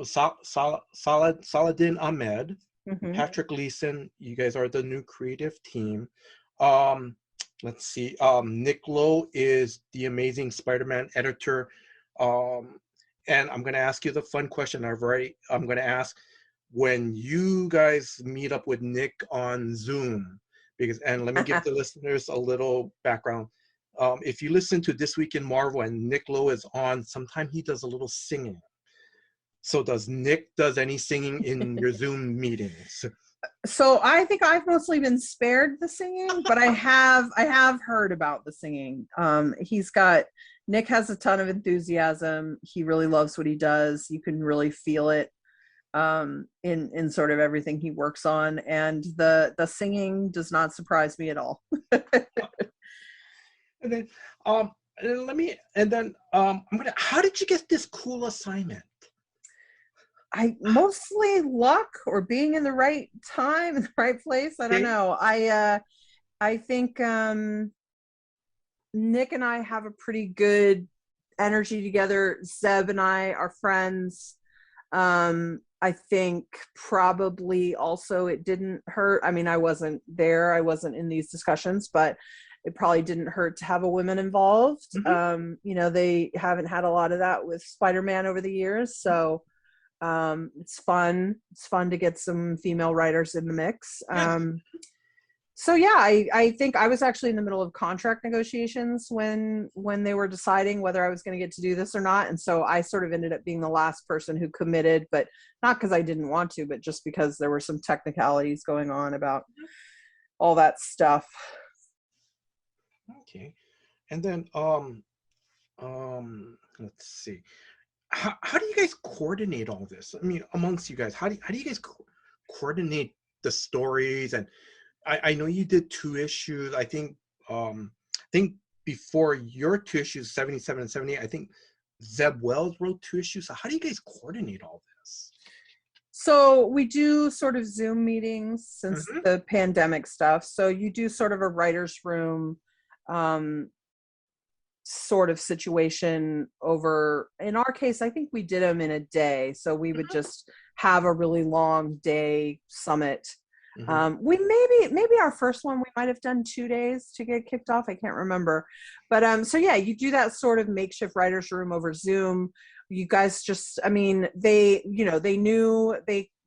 Saladin Ahmed, Patrick Leeson. You guys are the new creative team. Let's see. Nick Lowe is the Amazing Spider-Man editor. And I'm going to ask you the fun question I'm going to ask when you guys meet up with Nick on Zoom, and let me give the listeners a little background. If you listen to This Week in Marvel and Nick Lowe is on, sometimes he does a little singing. So does Nick any singing in your Zoom meetings? So I think I've mostly been spared the singing, but I have heard about the singing. Nick has a ton of enthusiasm. He really loves what he does. You can really feel it in sort of everything he works on, and the singing does not surprise me at all. And then how did you get this cool assignment? I mostly luck or being in the right time in the right place. I don't know. I think Nick and I have a pretty good energy together. Zeb and I are friends. I think probably also it didn't hurt. I mean, I wasn't there. I wasn't in these discussions, but it probably didn't hurt to have a woman involved. You know, they haven't had a lot of that with Spider-Man over the years, so it's fun. It's fun to get some female writers in the mix. So yeah, I think I was actually in the middle of contract negotiations when they were deciding whether I was going to get to do this or not. And so I sort of ended up being the last person who committed, but not because I didn't want to, but just because there were some technicalities going on about all that stuff. Okay. And then let's see. How do you guys coordinate all this? I mean, amongst you guys, how do you guys coordinate the stories? And I know you did 2 issues. I think before your 2 issues, 77 and 78, I think Zeb Wells wrote 2 issues. So how do you guys coordinate all this? So we do sort of Zoom meetings since the pandemic stuff. So you do sort of a writer's room sort of situation over, in our case, I think we did them in a day. So we would just have a really long day summit. We maybe our first one, we might have done 2 days to get kicked off. I can't remember. But so yeah, you do that sort of makeshift writer's room over Zoom. You guys just, I mean, they knew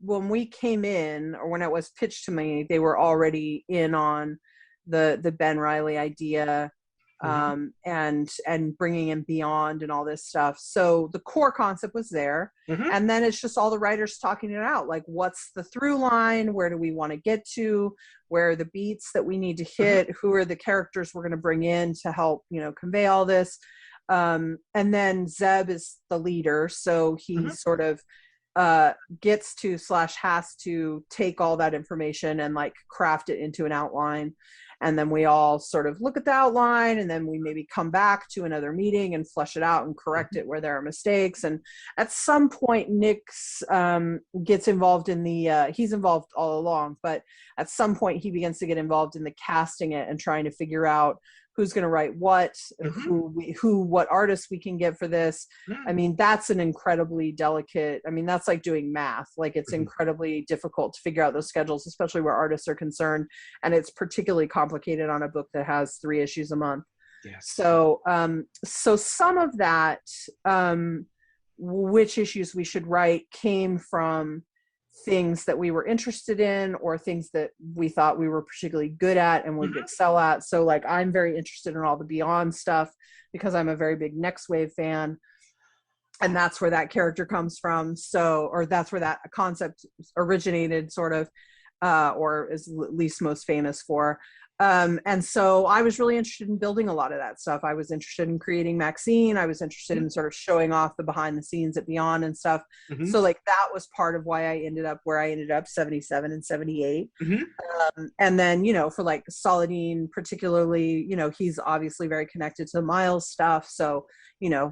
when we came in, or when it was pitched to me, they were already in on the Ben Reilly idea. And bringing in Beyond and all this stuff. So the core concept was there. And then it's just all the writers talking it out. Like, what's the through line? Where do we want to get to? Where are the beats that we need to hit? Who are the characters we're going to bring in to help, convey all this? And then Zeb is the leader. So he sort of gets to / has to take all that information and like craft it into an outline. And then we all sort of look at the outline, and then we maybe come back to another meeting and flesh it out and correct it where there are mistakes. And at some point, Nick's gets involved in he's involved all along, but at some point he begins to get involved in the casting it and trying to figure out who's going to write what, what artists we can get for this. I mean, that's an incredibly delicate, that's like doing math. Like, it's incredibly difficult to figure out those schedules, especially where artists are concerned. And it's particularly complicated on a book that has 3 issues a month. Yes. So, so some of that, which issues we should write, came from things that we were interested in, or things that we thought we were particularly good at and would excel at. So like, I'm very interested in all the Beyond stuff because I'm a very big Next Wave fan, and that's where that character comes from. So, or that's where that concept originated, sort of, or is at least most famous for. And so I was really interested in building a lot of that stuff. I was interested in creating Maxine. I was interested in sort of showing off the behind the scenes at Beyond and stuff. So like, that was part of why I ended up where I ended up, 77 and 78. And then, for like Saladin particularly, he's obviously very connected to the Miles stuff. So,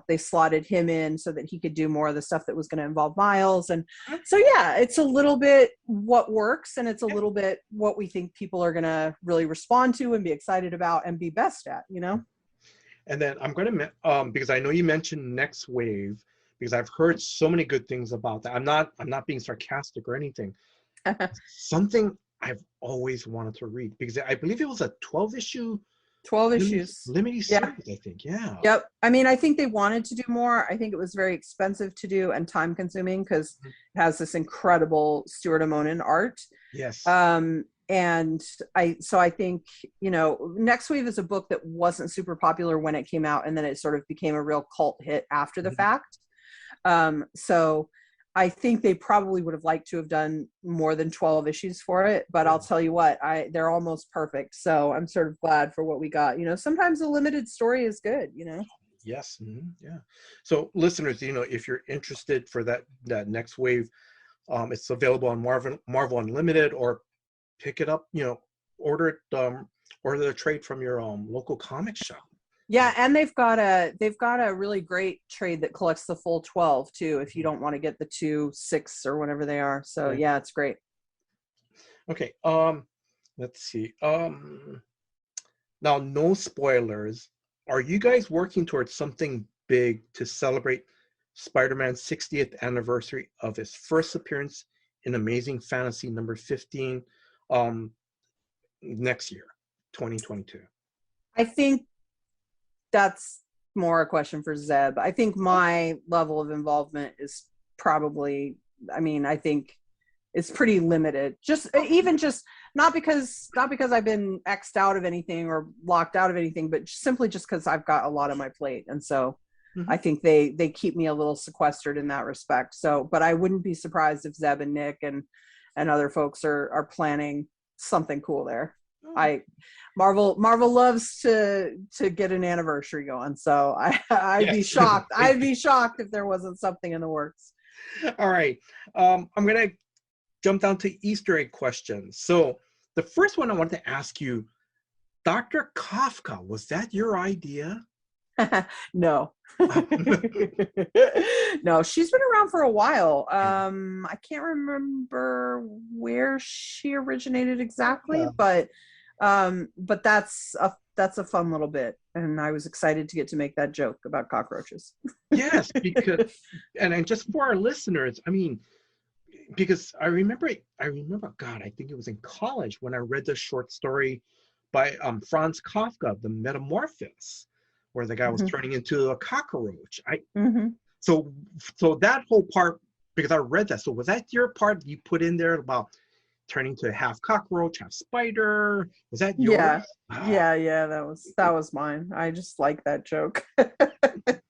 they slotted him in so that he could do more of the stuff that was going to involve Miles. And so, yeah, it's a little bit what works, and it's a little bit what we think people are going to really respond to and be excited about and be best at, And then I'm going to, because I know you mentioned Next Wave, because I've heard so many good things about that. I'm not being sarcastic or anything. Something I've always wanted to read, because I believe it was a 12 issues limited series, I think. Yep. I think they wanted to do more. I think it was very expensive to do and time consuming, because it has this incredible Stuart Amonin art. Yes. And I think, Next Wave is a book that wasn't super popular when it came out, and then it sort of became a real cult hit after the fact. So I think they probably would have liked to have done more than 12 issues for it, but I'll tell you what, they're almost perfect. So I'm sort of glad for what we got. Sometimes a limited story is good, Yes. Yeah. So listeners, if you're interested for that Next Wave, it's available on Marvel Unlimited, or pick it up, order it, order the trade from your local comic shop. Yeah, and they've got a really great trade that collects the full 12 too, if you don't want to get the 2, 6 or whatever they are. So yeah, it's great. Okay, let's see. Now, no spoilers. Are you guys working towards something big to celebrate Spider-Man's 60th anniversary of his first appearance in Amazing Fantasy number 15 next year, 2022? I think that's more a question for Zeb. I think my level of involvement is probably, I mean, I think it's pretty limited. Just even just not because I've been X'd out of anything or locked out of anything, but simply just because I've got a lot on my plate. And so I think they keep me a little sequestered in that respect. So, but I wouldn't be surprised if Zeb and Nick and other folks are planning something cool there. Marvel loves to get an anniversary going, so I'd be shocked. I'd be shocked if there wasn't something in the works. All right, I'm gonna jump down to Easter egg questions. So the first one I wanted to ask you, Dr. Kafka, was that your idea? No. No, she's been around for a while. I can't remember where she originated exactly, but that's a fun little bit, and I was excited to get to make that joke about cockroaches. Yes, because and just for our listeners, I mean, because I remember, God, I think it was in college when I read the short story by Franz Kafka, The Metamorphosis, where the guy was turning into a cockroach. So that whole part, because I read that. So was that your part you put in there about turning to half cockroach, half spider? Was that yours? Yeah, yeah. That was mine. I just like that joke. That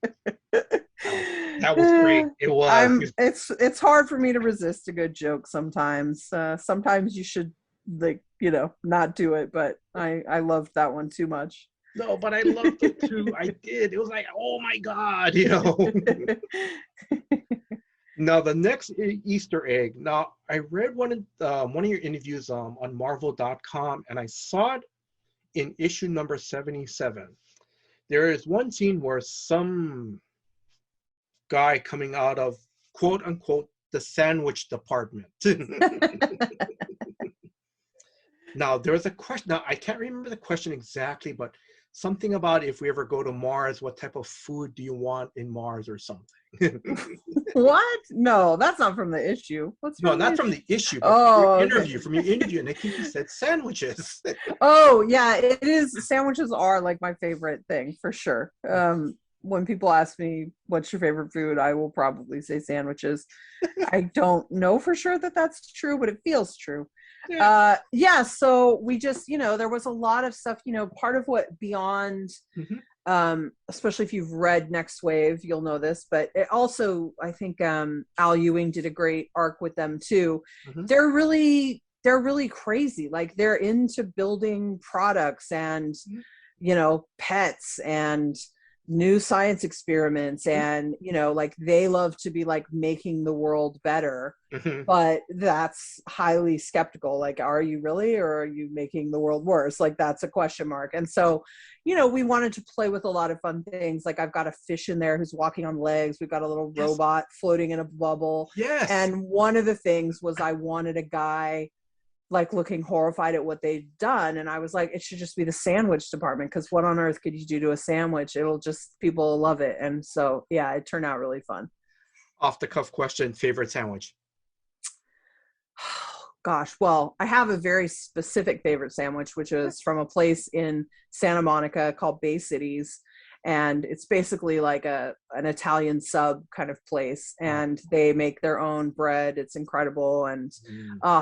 was great. It was. It's hard for me to resist a good joke sometimes. Sometimes you should, like, not do it, but I loved that one too much. No, but I loved it too. I did. It was like, oh my God, Now the next Easter egg. Now I read one of your interviews on Marvel.com, and I saw it in issue number 77. There is one scene where some guy coming out of quote unquote the sandwich department. Now there was a question. Now I can't remember the question exactly, but something about if we ever go to Mars, what type of food do you want in Mars or something? What? No, that's not from the issue. No, not from the issue, but from your interview, and I think you said sandwiches. Oh yeah, it is. Sandwiches are like my favorite thing for sure. When people ask me what's your favorite food, I will probably say sandwiches. I don't know for sure that that's true, but it feels true. Yeah, so we just, there was a lot of stuff, part of what Beyond, especially if you've read Next Wave, you'll know this, but it also, I think Al Ewing did a great arc with them too. They're really crazy. Like, they're into building products and pets and new science experiments, and like, they love to be like making the world better, but that's highly skeptical. Like, are you really, or are you making the world worse? Like, that's a question mark. And so we wanted to play with a lot of fun things. Like, I've got a fish in there who's walking on legs. We've got a little robot floating in a bubble. And one of the things was, I wanted a guy like looking horrified at what they'd done, and I was like, it should just be the sandwich department, because what on earth could you do to a sandwich? People will love it. And so yeah, it turned out really fun. Off the cuff question, favorite sandwich? Gosh, well, I have a very specific favorite sandwich, which is from a place in Santa Monica called Bay Cities, and it's basically like an Italian sub kind of place, and they make their own bread. It's incredible, and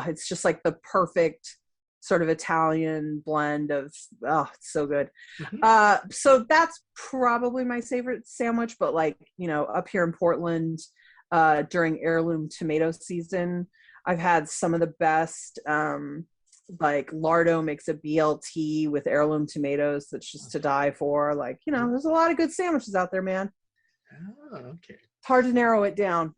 it's just like the perfect sort of Italian blend of, it's so good. So that's probably my favorite sandwich. But like, up here in Portland, during heirloom tomato season, I've had some of the best, like Lardo makes a BLT with heirloom tomatoes that's just to die for. Like, there's a lot of good sandwiches out there, man. Oh, okay. It's hard to narrow it down.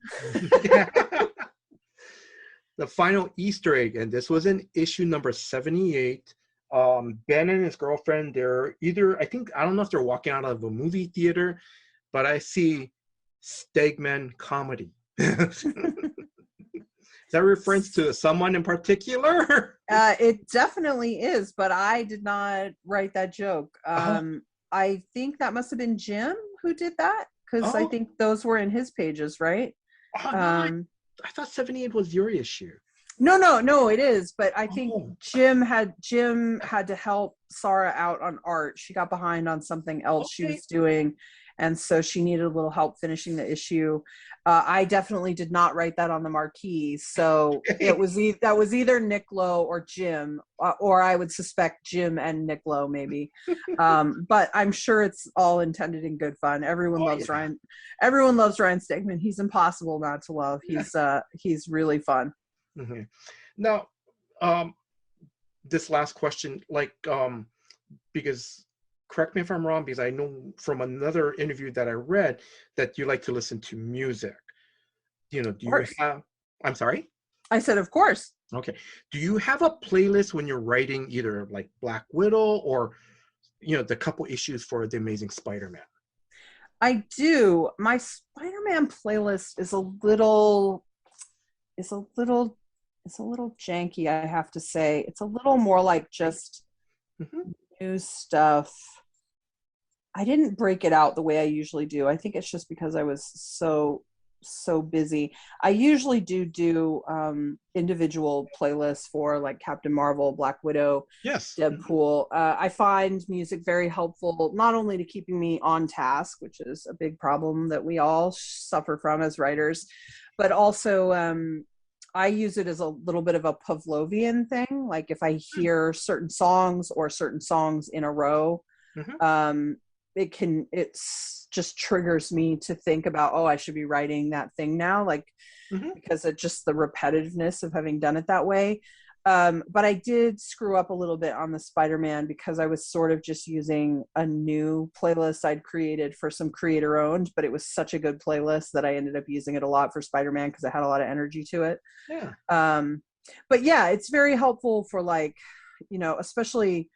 The final Easter egg, and this was in issue number 78. Ben and his girlfriend, they're either, I don't know if they're walking out of a movie theater, but I see Stegman comedy. Is that a reference to someone in particular? It definitely is, but I did not write that joke. I think that must have been Jim who did that, because I think those were in his pages, right? No, I thought 78 was your issue. No, it is. But I think Oh, Jim had to help Sarah out on art. She got behind on something else she okay. was doing, and so she needed a little help finishing the issue. I definitely did not write that on the marquee, so it was that was either Nick Lowe or Jim, or I would suspect Jim and Nick Lowe maybe. But I'm sure it's all intended in good fun. Everyone Oh loves yeah. Ryan. Everyone loves Ryan Stegman. He's impossible not to love. He's really fun. Hmm. Now, um, this last question, like, because correct me if I'm wrong, because I know from another interview that I read that you like to listen to music. Do Of you course. have? I'm sorry. I said, of course. Okay. Do you have a playlist when you're writing either like Black Widow or the couple issues for The Amazing Spider-Man? I do. My Spider-Man playlist is a little is a little janky, I have to say. It's a little more like just Hmm. new stuff. I didn't break it out the way I usually do. I think it's just because I was so busy. I usually do individual playlists for like Captain Marvel, Black Widow, Yes. Deadpool. I find music very helpful, not only to keeping me on task, which is a big problem that we all suffer from as writers, but also I use it as a little bit of a Pavlovian thing. Like if I hear certain songs or certain songs in a row, Hmm. um, it's just triggers me to think about, oh, I should be writing that thing now, like Hmm. because of just the repetitiveness of having done it that way. But I did screw up a little bit on the Spider-Man because I was sort of just using a new playlist I'd created for some creator owned, but it was such a good playlist that I ended up using it a lot for Spider-Man because it had a lot of energy to it. Yeah. um, but yeah, it's very helpful for like, especially,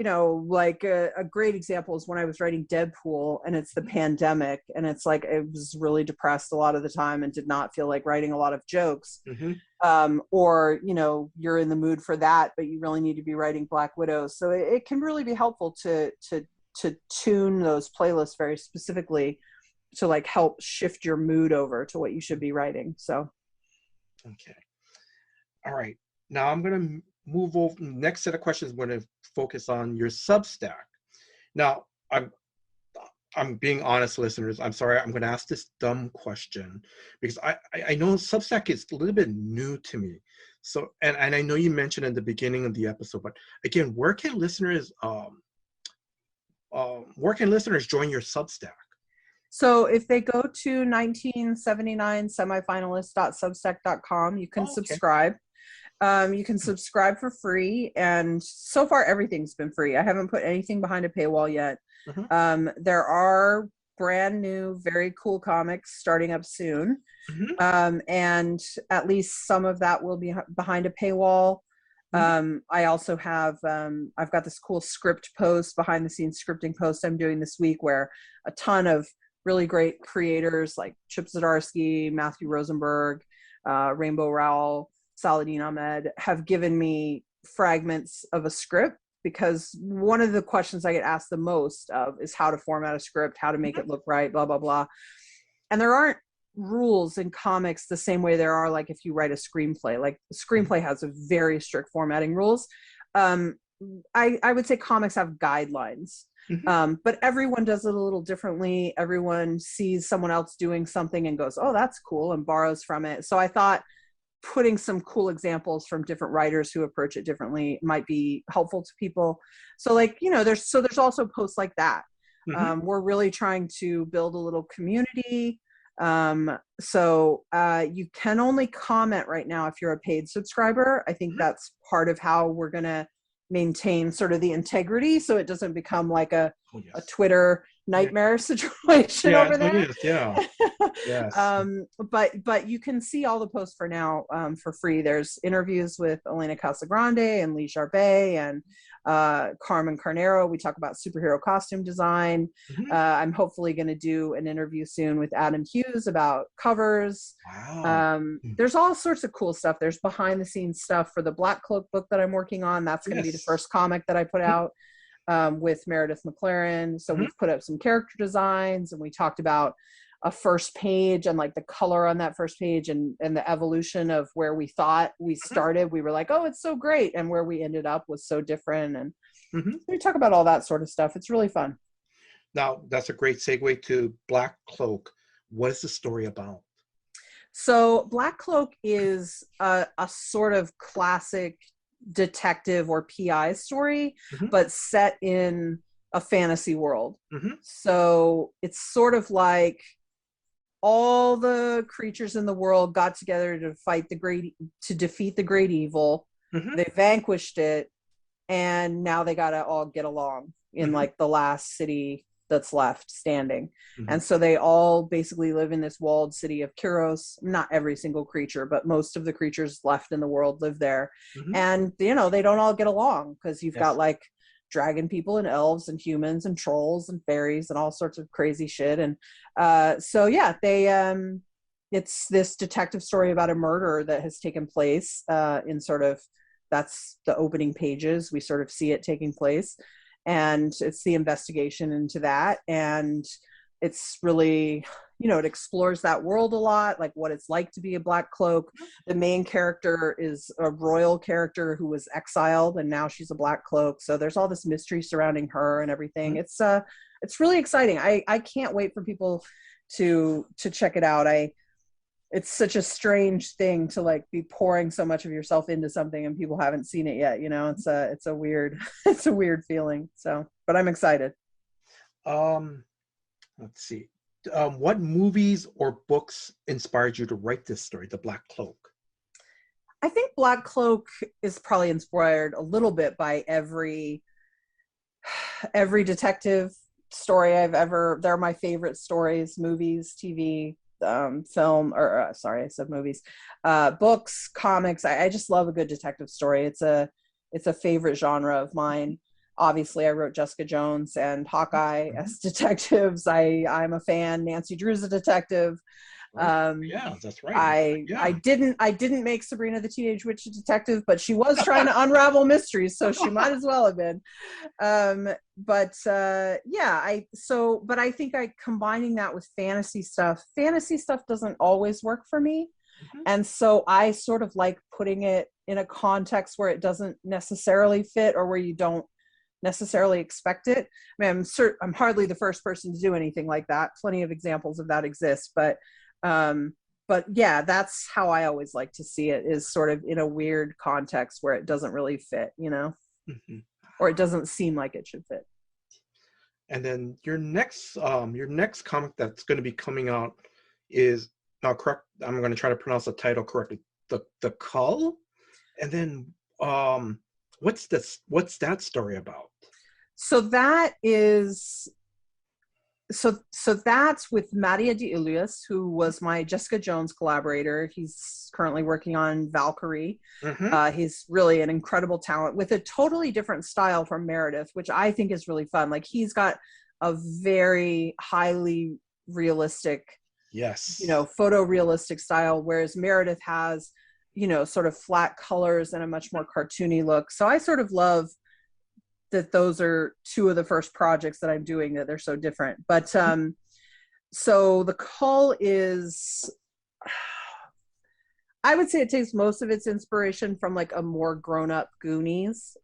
like a great example is when I was writing Deadpool and it's the pandemic and it's like I was really depressed a lot of the time and did not feel like writing a lot of jokes. Hmm. Or you're in the mood for that but you really need to be writing Black Widow, so it can really be helpful to tune those playlists very specifically to like help shift your mood over to what you should be writing. So Okay. All right. Now I'm going to move over. Next set of questions, I'm going to focus on your Substack. Now, I'm being honest, listeners. I'm sorry. I'm going to ask this dumb question because I know Substack is a little bit new to me. So, and I know you mentioned in the beginning of the episode, but again, where can listeners join your Substack? So if they go to 1979 semifinalist.substack.com, you can Oh, okay. subscribe. You can subscribe for free, and so far everything's been free. I haven't put anything behind a paywall yet. Hmm. There are brand new, very cool comics starting up soon, Hmm. and at least some of that will be behind a paywall. Hmm. I also have I've got this cool script post, behind the scenes scripting post I'm doing this week where a ton of really great creators like Chip Zdarsky, Matthew Rosenberg, Rainbow Rowell, Saladin Ahmed have given me fragments of a script, because one of the questions I get asked the most of is how to format a script, how to make it look right, blah, blah, blah. And there aren't rules in comics the same way there are like if you write a screenplay. Like the screenplay has a very strict formatting rules. um, I would say comics have guidelines, Hmm. but everyone does it a little differently. Everyone sees someone else doing something and goes, oh, that's cool, and borrows from it. So I thought putting some cool examples from different writers who approach it differently might be helpful to people. So like, there's also posts like that. Hmm. We're really trying to build a little community. So you can only comment right now if you're a paid subscriber. I think that's part of how we're going to maintain sort of the integrity, so it doesn't become like a Oh, yes. Twitter Yeah. nightmare situation Yeah. over Oh, there. yes. Yeah. Yes. But you can see all the posts for now for free. There's interviews with Elena Casagrande and Lee Charbet and Carmen Carnero. We talk about superhero costume design. Hmm. I'm hopefully going to do an interview soon with Adam Hughes about covers. Wow. There's all sorts of cool stuff. There's behind the scenes stuff for the Black Cloak book that I'm working on. That's going to be the Yes. first comic that I put out with Meredith McLaren. So Hmm. we've put up some character designs, and we talked about a first page and like the color on that first page and the evolution of where we thought we started. We were like, oh, it's so great. And where we ended up was so different. And we talk about all that sort of stuff. It's really fun. Now, that's a great segue to Black Cloak. What is the story about? So Black Cloak is a sort of classic detective or PI story, but set in a fantasy world. So it's sort of like all the creatures in the world got together to defeat the great evil. They vanquished it, and now they gotta all get along in like the last city that's left standing. And so they all basically live in this walled city of Kyros. Not every single creature, but most of the creatures left in the world live there. And they don't all get along, because you've got like dragon people and elves and humans and trolls and fairies and all sorts of crazy shit. And it's this detective story about a murder that has taken place in sort of, that's the opening pages. We sort of see it taking place, and it's the investigation into that. And it's really, it explores that world a lot, like what it's like to be a Black Cloak. The main character is a royal character who was exiled, and now she's a Black Cloak. So there's all this mystery surrounding her and everything. It's really exciting. I can't wait for people to check it out. It's such a strange thing to like be pouring so much of yourself into something and people haven't seen it yet. It's a weird, it's a weird feeling. So, but I'm excited. Let's see. What movies or books inspired you to write this story, The Black Cloak? I think Black Cloak is probably inspired a little bit by every detective story they're my favorite stories, movies, TV, film, or sorry, I said movies, books, comics. I just love a good detective story. It's a favorite genre of mine. Obviously, I wrote Jessica Jones and Hawkeye as detectives. I'm a fan. Nancy Drew's a detective. Yeah, that's right. I didn't make Sabrina the Teenage Witch a detective, but she was trying to unravel mysteries, so she might as well have been. But I think combining that with fantasy stuff doesn't always work for me. And so I sort of like putting it in a context where it doesn't necessarily fit, or where you don't necessarily expect it. I mean, I'm hardly the first person to do anything like that. Plenty of examples of that exist, but yeah, that's how I always like to see it, is sort of in a weird context where it doesn't really fit, or it doesn't seem like it should fit. And then your next comic that's going to be coming out is, now correct, I'm going to try to pronounce the title correctly, the Cull. And then what's that story about? So that is so that's with Mattia de Ilias, who was my Jessica Jones collaborator. He's currently working on Valkyrie. He's really an incredible talent with a totally different style from Meredith, which I think is really fun. Like, he's got a very highly realistic, photorealistic style, whereas Meredith has, sort of flat colors and a much more cartoony look. So I sort of love that those are two of the first projects that I'm doing, that they're so different. But so the Cull is, I would say it takes most of its inspiration from like a more grown-up Goonies.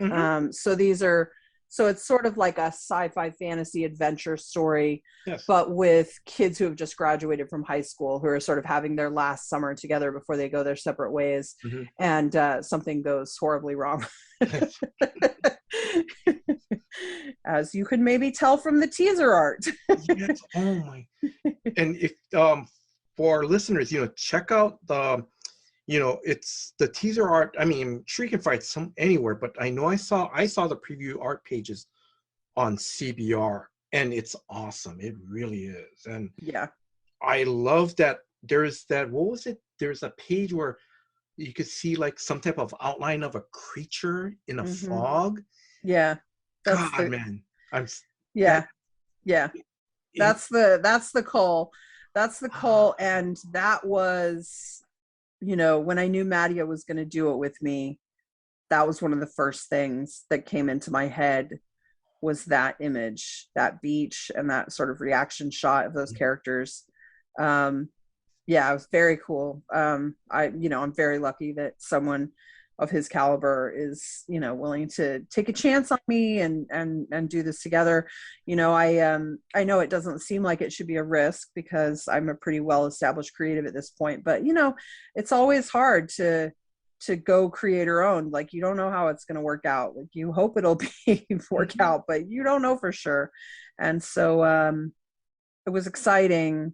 So it's sort of like a sci-fi fantasy adventure story, but with kids who have just graduated from high school, who are sort of having their last summer together before they go their separate ways, and something goes horribly wrong. As you could maybe tell from the teaser art. Yes. Oh my! And if for our listeners, check out the, it's the teaser art. I mean, I'm sure you can find some anywhere, but I know I saw the preview art pages on CBR, and it's awesome. It really is. And yeah, I love that there's that. What was it? There's a page where you could see like some type of outline of a creature in a fog. Yeah. God, man. Yeah. That's the Cull. That's the Cull. And that was, when I knew Mattia was going to do it with me, that was one of the first things that came into my head, was that image, that beach, and that sort of reaction shot of those characters. Yeah, it was very cool. I'm very lucky that someone of his caliber is, willing to take a chance on me and do this together. I know it doesn't seem like it should be a risk because I'm a pretty well established creative at this point, but it's always hard to go creator owned. Like, you don't know how it's going to work out. Like, you hope it'll be work out, but you don't know for sure. And so it was exciting.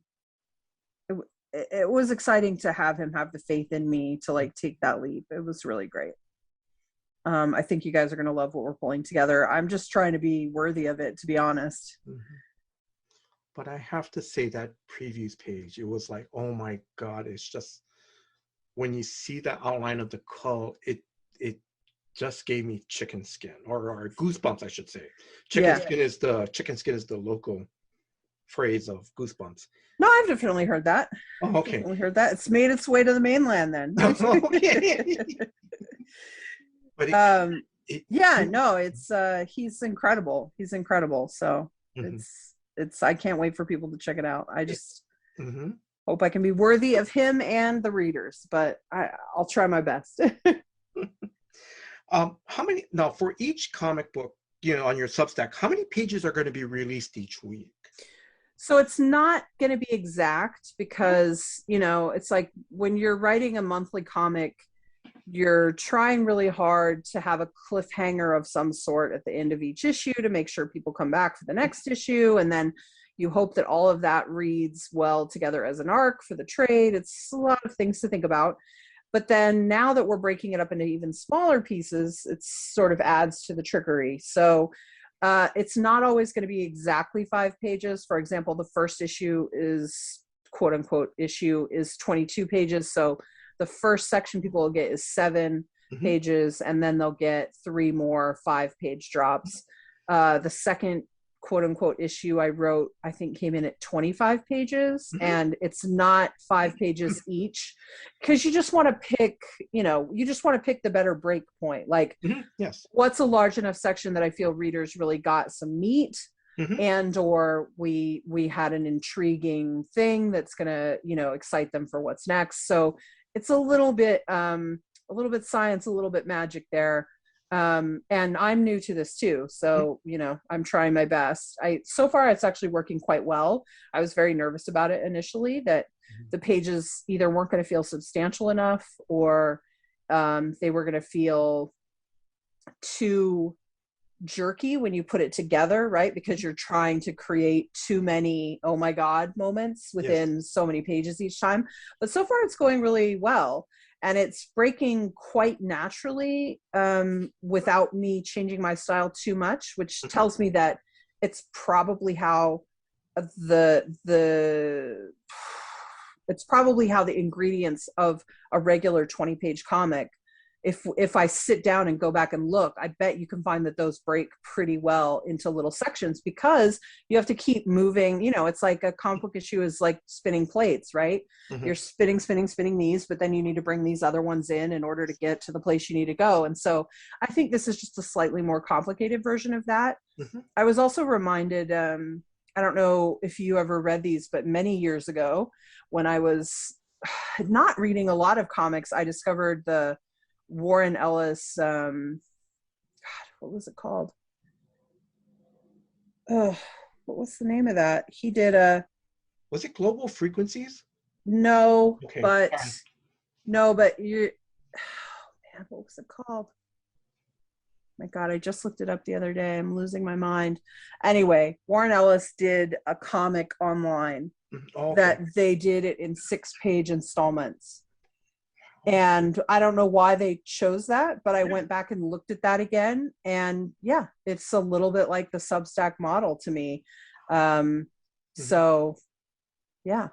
It was exciting to have him have the faith in me to like take that leap. It was really great. I think you guys are going to love what we're pulling together. I'm just trying to be worthy of it, to be honest. But I have to say that previews page, it was like, oh my God, it's just, when you see the outline of the cull, it just gave me chicken skin or goosebumps, I should say. Chicken skin is the local phrase of goosebumps. No, I've definitely heard that. Oh, okay. Definitely heard that. It's made its way to the mainland then. Okay. But he's incredible. He's incredible. So it's I can't wait for people to check it out. I just hope I can be worthy of him and the readers, but I'll try my best. How many now for each comic book, on your Substack, how many pages are going to be released each week? So it's not going to be exact because, it's like when you're writing a monthly comic, you're trying really hard to have a cliffhanger of some sort at the end of each issue to make sure people come back for the next issue. And then you hope that all of that reads well together as an arc for the trade. It's a lot of things to think about. But then now that we're breaking it up into even smaller pieces, it sort of adds to the trickery. So it's not always going to be exactly 5 pages. For example, the first issue is, quote unquote, issue is 22 pages. So the first section people will get is 7 pages, and then they'll get 3 more 5-page drops. The second, quote unquote, issue I wrote, I think came in at 25 pages, and it's not 5 pages each because you just want to pick, the better break point. Like, what's a large enough section that I feel readers really got some meat, and or we had an intriguing thing that's gonna, excite them for what's next. So it's a little bit science, a little bit magic there. And I'm new to this too. So, I'm trying my best. So far it's actually working quite well. I was very nervous about it initially, that the pages either weren't going to feel substantial enough or they were going to feel too jerky when you put it together, right? Because you're trying to create too many oh my God moments within so many pages each time. But so far it's going really well. And it's breaking quite naturally without me changing my style too much, which tells me that it's probably how the ingredients of a regular 20-page comic, if I sit down and go back and look, I bet you can find that those break pretty well into little sections because you have to keep moving. It's like a comic book issue is like spinning plates, right? You're spinning these, but then you need to bring these other ones in order to get to the place you need to go. And so I think this is just a slightly more complicated version of that. I was also reminded, I don't know if you ever read these, but many years ago when I was not reading a lot of comics, I discovered the Warren Ellis, God, what was it called? What was the name of that? He did was it Global Frequencies? No, okay, but fine. No, but you, man, what was it called? My God, I just looked it up the other day. I'm losing my mind. Anyway, Warren Ellis did a comic online that they did it in 6-page installments. And I don't know why they chose that, but I went back and looked at that again. And yeah, it's a little bit like the Substack model to me. So yeah,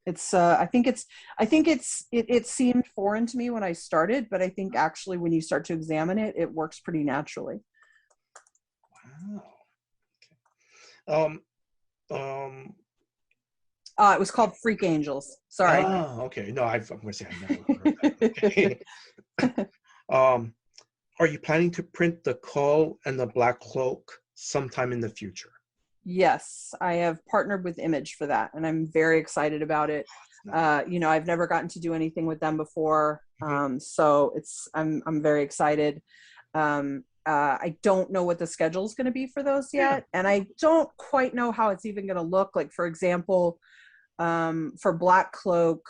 it's, I think it seemed foreign to me when I started, but I think actually when you start to examine it, it works pretty naturally. Wow. It was called Freak Angels. Sorry. Oh, okay. No, I'm going to say I've never heard that. Okay. Are you planning to print the Cull and the Black Cloak sometime in the future? Yes, I have partnered with Image for that, and I'm very excited about it. Nice. You know, I've never gotten to do anything with them before, so I'm very excited. I don't know what the schedule is going to be for those Yeah. yet, and I don't quite know how it's even going to look. Like, for example, for Black Cloak,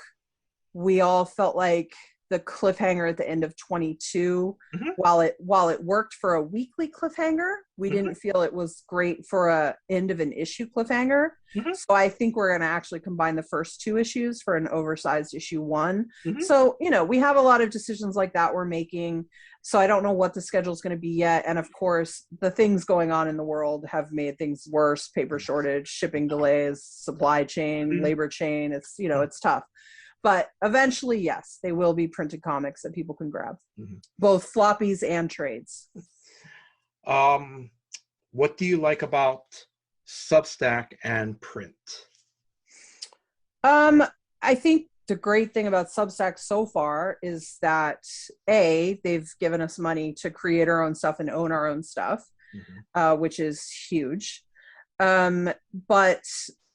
we all felt like the cliffhanger at the end of 22, Hmm. while it worked for a weekly cliffhanger, we Hmm. didn't feel it was great for a end of an issue cliffhanger. Hmm. So I think we're going to actually combine the first two issues for an oversized issue one. Hmm. So, you know, we have a lot of decisions like that we're making. So I don't know what the schedule is going to be yet. And of course, the things going on in the world have made things worse: paper shortage, shipping delays, supply chain, Hmm. labor chain. It's, you know, it's tough. But eventually, yes, they will be printed comics that people can grab, Hmm. both floppies and trades. Um, what do you like about Substack and print? Um, I think the great thing about Substack so far is that they've given us money to create our own stuff and own our own stuff, Hmm. which is huge. But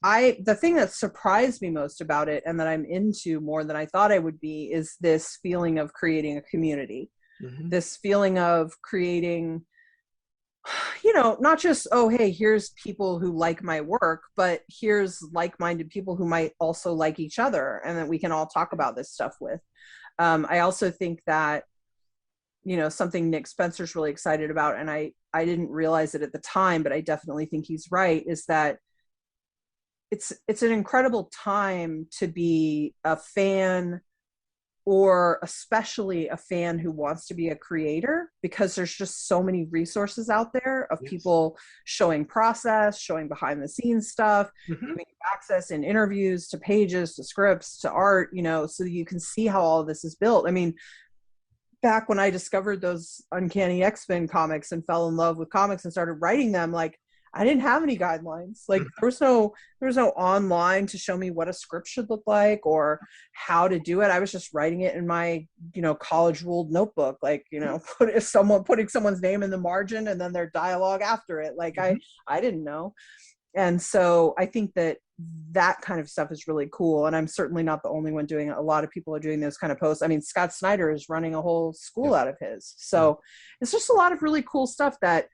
the thing that surprised me most about it and that I'm into more than I thought I would be is this feeling of creating a community, Hmm. this feeling of creating, you know, not just, oh, hey, here's people who like my work, but here's like-minded people who might also like each other and that we can all talk about this stuff with. I also think that, you know, something Nick Spencer's really excited about, and I didn't realize it at the time, but I definitely think he's right, is that it's an incredible time to be a fan, or especially a fan who wants to be a creator, because there's just so many resources out there of Yes. people showing process, showing behind the scenes stuff, Hmm. giving you access in interviews to pages, to scripts, to art, you know, so you can see how all of this is built. I mean, back when I discovered those Uncanny X-Men comics and fell in love with comics and started writing them, like, I didn't have any guidelines. Like, there was no online to show me what a script should look like or how to do it. I was just writing it in my, you know, college ruled notebook, like, you know, putting someone's name in the margin and then their dialogue after it. Like, Hmm. I didn't know. And so I think that that kind of stuff is really cool. And I'm certainly not the only one doing it. A lot of people are doing those kind of posts. I mean, Scott Snyder is running a whole school Yes. out of his. So it's just a lot of really cool stuff that,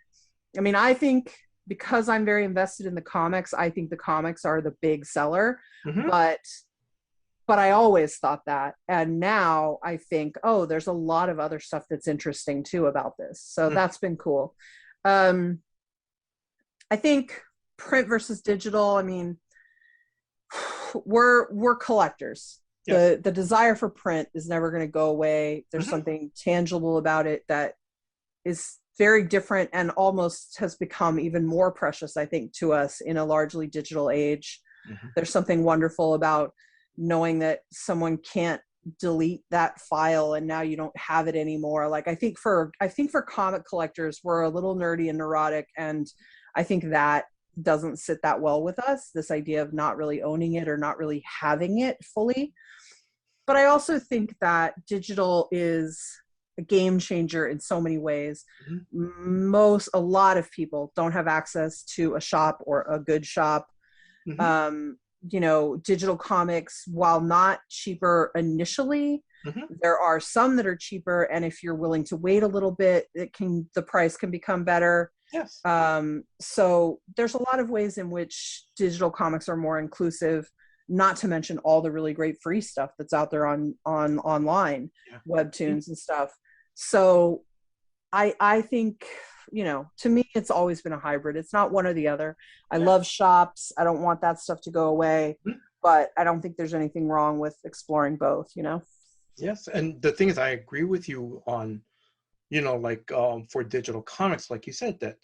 I mean, I think because I'm very invested in the comics, I think the comics are the big seller. Hmm. But I always thought that. And now I think, oh, there's a lot of other stuff that's interesting too about this. So Hmm. that's been cool. Um, I think print versus digital, I mean, we're collectors. Yes. The desire for print is never going to go away. There's Hmm. something tangible about it that is very different and almost has become even more precious, I think, to us in a largely digital age. Hmm. There's something wonderful about knowing that someone can't delete that file and now you don't have it anymore. Like, I think for comic collectors, we're a little nerdy and neurotic, and I think that doesn't sit that well with us, this idea of not really owning it or not really having it fully. But I also think that digital is a game changer in so many ways. Hmm. A lot of people don't have access to a shop or a good shop. Hmm. um, you know, digital comics, while not cheaper initially, Hmm. there are some that are cheaper, and if you're willing to wait a little bit, the price can become better. Yes. So there's a lot of ways in which digital comics are more inclusive, not to mention all the really great free stuff that's out there on online, Yeah. webtoons and stuff. So I think, you know, to me, it's always been a hybrid. It's not one or the other. I Yeah. love shops. I don't want that stuff to go away, but I don't think there's anything wrong with exploring both, you know? Yes. And the thing is, I agree with you on, like for digital comics, like you said, that,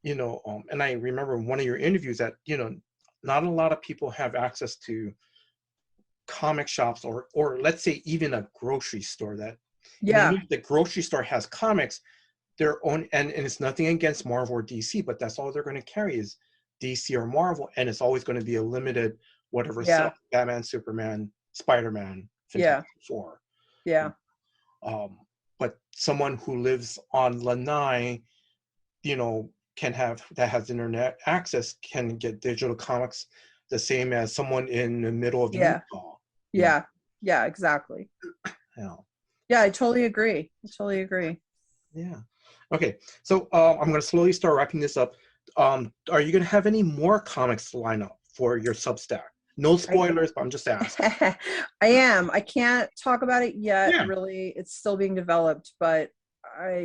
and I remember in one of your interviews that, not a lot of people have access to comic shops or let's say even a grocery store that Yeah. the grocery store has comics, their own, and it's nothing against Marvel or DC, but that's all they're going to carry is DC or Marvel, and it's always going to be a limited whatever Yeah. sells: Batman, Superman, Spider-Man, Yeah. Fantastic Four. Yeah. Um, but someone who lives on Lanai, you know, that has internet access can get digital comics the same as someone in the middle of Yeah. Utah. Yeah, exactly. Yeah. Yeah, I totally agree. Yeah. Okay. So I'm going to slowly start wrapping this up. Are you going to have any more comics to line up for your Substack? No spoilers, but I'm just asking. I am. I can't talk about it yet. Yeah. Really, it's still being developed, but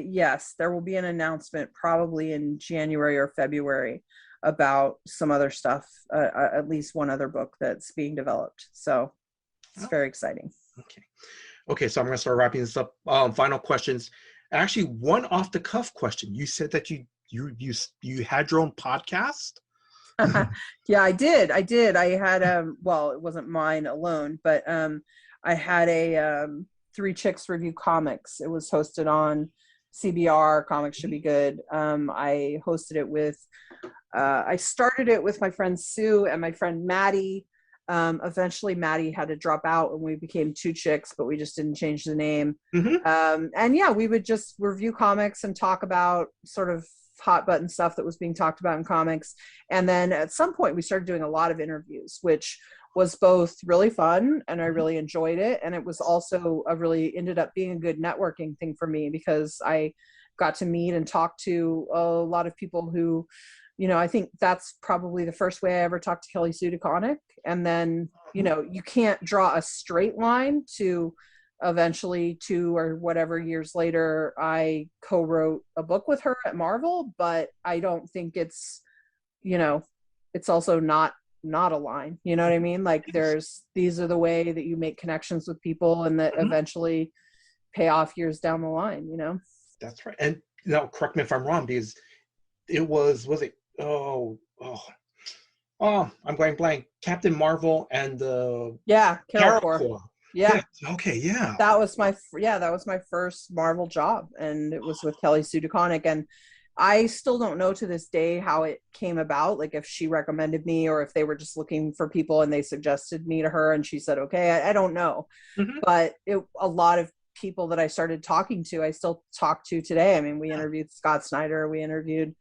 yes, there will be an announcement probably in January or February about some other stuff, at least one other book that's being developed. So it's very exciting. Okay, so I'm going to start wrapping this up. Final questions. Actually, one off the cuff question. You said that you had your own podcast? Yeah, I did. I had well, it wasn't mine alone, but I had a Three Chicks Review Comics. It was hosted on CBR. Comics Should Be Good. I hosted it with I started it with my friend Sue and my friend Maddie. Eventually Maddie had to drop out and we became Two Chicks, but we just didn't change the name. And yeah, we would just review comics and talk about sort of hot button stuff that was being talked about in comics. And then at some point we started doing a lot of interviews, which was both really fun and I really enjoyed it. And it was also ended up being a good networking thing for me because I got to meet and talk to a lot of people who, I think that's probably the first way I ever talked to Kelly Sue DeConnick. And then, you can't draw a straight line to eventually 2 or whatever years later, I co-wrote a book with her at Marvel, but I don't think it's, it's also not a line, you know what I mean? Like these are the way that you make connections with people and that eventually pay off years down the line, That's right. And now correct me if I'm wrong, because it was it, I'm going blank. Captain Marvel and the Carol Corps. Yeah. Okay. Yeah. That was my first Marvel job, and it was with Kelly Sue DeConnick. And I still don't know to this day how it came about, like if she recommended me or if they were just looking for people and they suggested me to her and she said, okay, I don't know. But a lot of people that I started talking to, I still talk to today. I mean, we interviewed Scott Snyder, we interviewed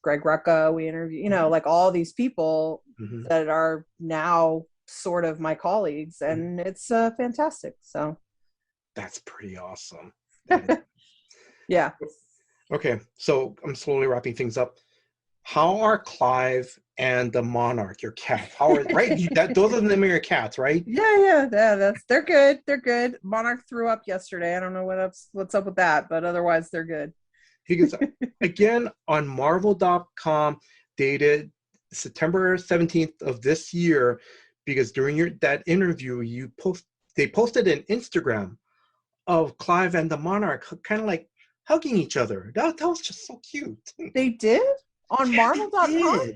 Greg Rucka, we interviewed, like all these people that are now sort of my colleagues, and it's fantastic. So that's pretty awesome. Yeah. Okay, so I'm slowly wrapping things up. How are Clive and the Monarch, your cat? How are right? Those are the name of your cats, right? Yeah. They're good. They're good. Monarch threw up yesterday. I don't know what's up with that, but otherwise they're good. Because again, on Marvel.com, dated September 17th of this year, because during that interview, they posted an Instagram of Clive and the Monarch, kind of like hugging each other. That was just so cute. They did? On Marvel.com?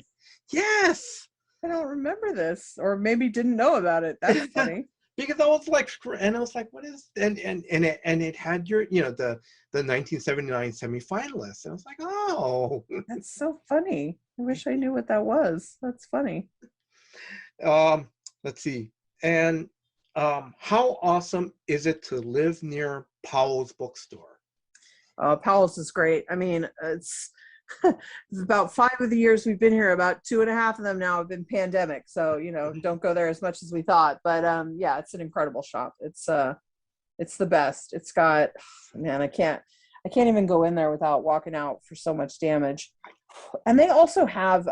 Yes. I don't remember this, or maybe didn't know about it. That's funny. Because I was like, what is, and it had your, the 1979 semifinalists, and I was like, oh, that's so funny. I wish I knew what that was. That's funny. Let's see, and how awesome is it to live near Powell's bookstore? Powell's is great. I mean, it's about 5 of the years we've been here, about 2.5 of them now have been pandemic, so don't go there as much as we thought, but yeah, it's an incredible shop. It's the best. It's got, man, I can't even go in there without walking out for so much damage. And they also have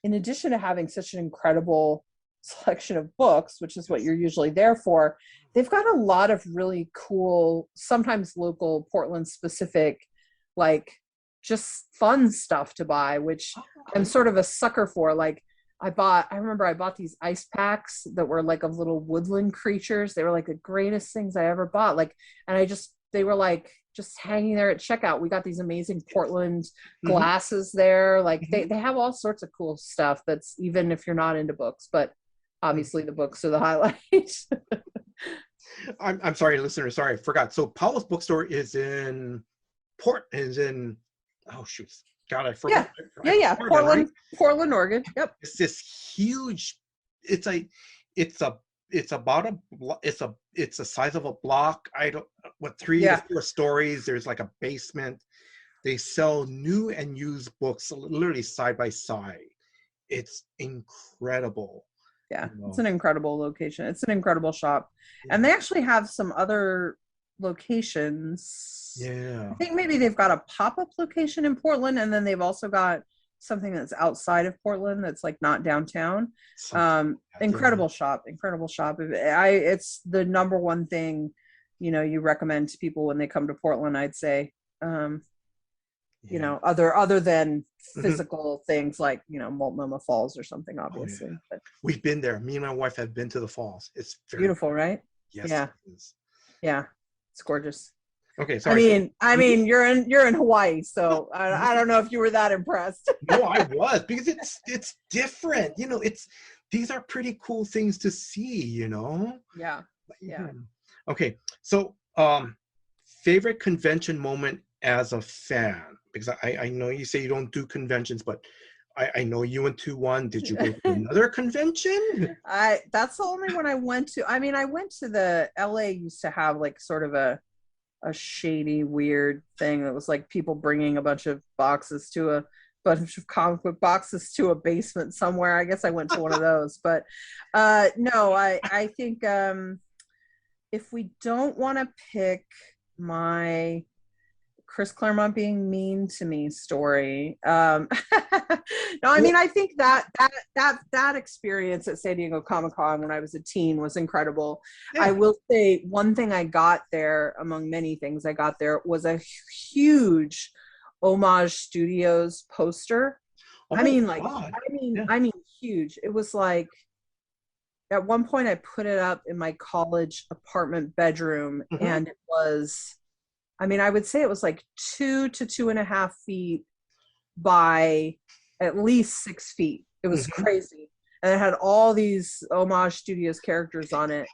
in addition to having such an incredible selection of books, which is what you're usually there for, they've got a lot of really cool, sometimes local Portland specific, like just fun stuff to buy, which I'm sort of a sucker for. Like I remember I bought these ice packs that were like of little woodland creatures. They were like the greatest things I ever bought. Like, and they were like just hanging there at checkout. We got these amazing Portland glasses there. Like they have all sorts of cool stuff that's, even if you're not into books, but obviously the books are the highlights. I'm sorry, listeners. Sorry, I forgot. So Powell's bookstore is in oh shoot, God, I forgot. Yeah. Portland, right? Portland, Oregon. Yep. It's this huge. It's the size of a block. With 3 to 4 stories. There's like a basement. They sell new and used books literally side by side. It's incredible. Yeah, You it's know. an incredible location. It's an incredible shop. And Yeah. they actually have some other locations. I Yeah. think maybe they've got a pop-up location in Portland, and then they've also got something that's outside of Portland that's like not downtown. Something like that. Yeah. Incredible shop, incredible shop. It's the number one thing, you recommend to people when they come to Portland, I'd say. Yeah. Other than Mhm. physical things like, Multnomah Falls or something, Oh yeah. obviously. But We've been there. Me and my wife have been to the falls. It's very beautiful, right? yes, Yeah, it is. yeah, it's gorgeous. Okay, I sorry. So mean, I mhm. mean, you're in Hawaii, so I don't know if you were that impressed. No, I was because it's different. It's these are pretty cool things to see. Yeah, yeah. Yeah. Okay, so favorite convention moment as a fan, because I know you say you don't do conventions, but I know you went to one. Did you go to another convention? That's the only one I went to. I mean, I went to the LA used to have like sort of a shady, weird thing that was like people bringing a bunch of comic book boxes to a basement somewhere. I guess I went to one of those, but no, I think if we don't want to pick my Chris Claremont being mean to me story. No, I Well, mean, I think that experience at San Diego Comic-Con when I was a teen was incredible. I yeah. will say one thing I got there, among many things I got there, was a huge Homage Studios poster. I Oh mean, like, God. Yeah. I mean, huge. It was like, at one point I put it up in my college apartment bedroom, Hmm. and it was, I mean, I would say it was like 2 to 2.5 feet by at least 6 feet. It was Hmm. crazy. And it had all these Homage Studios characters on it.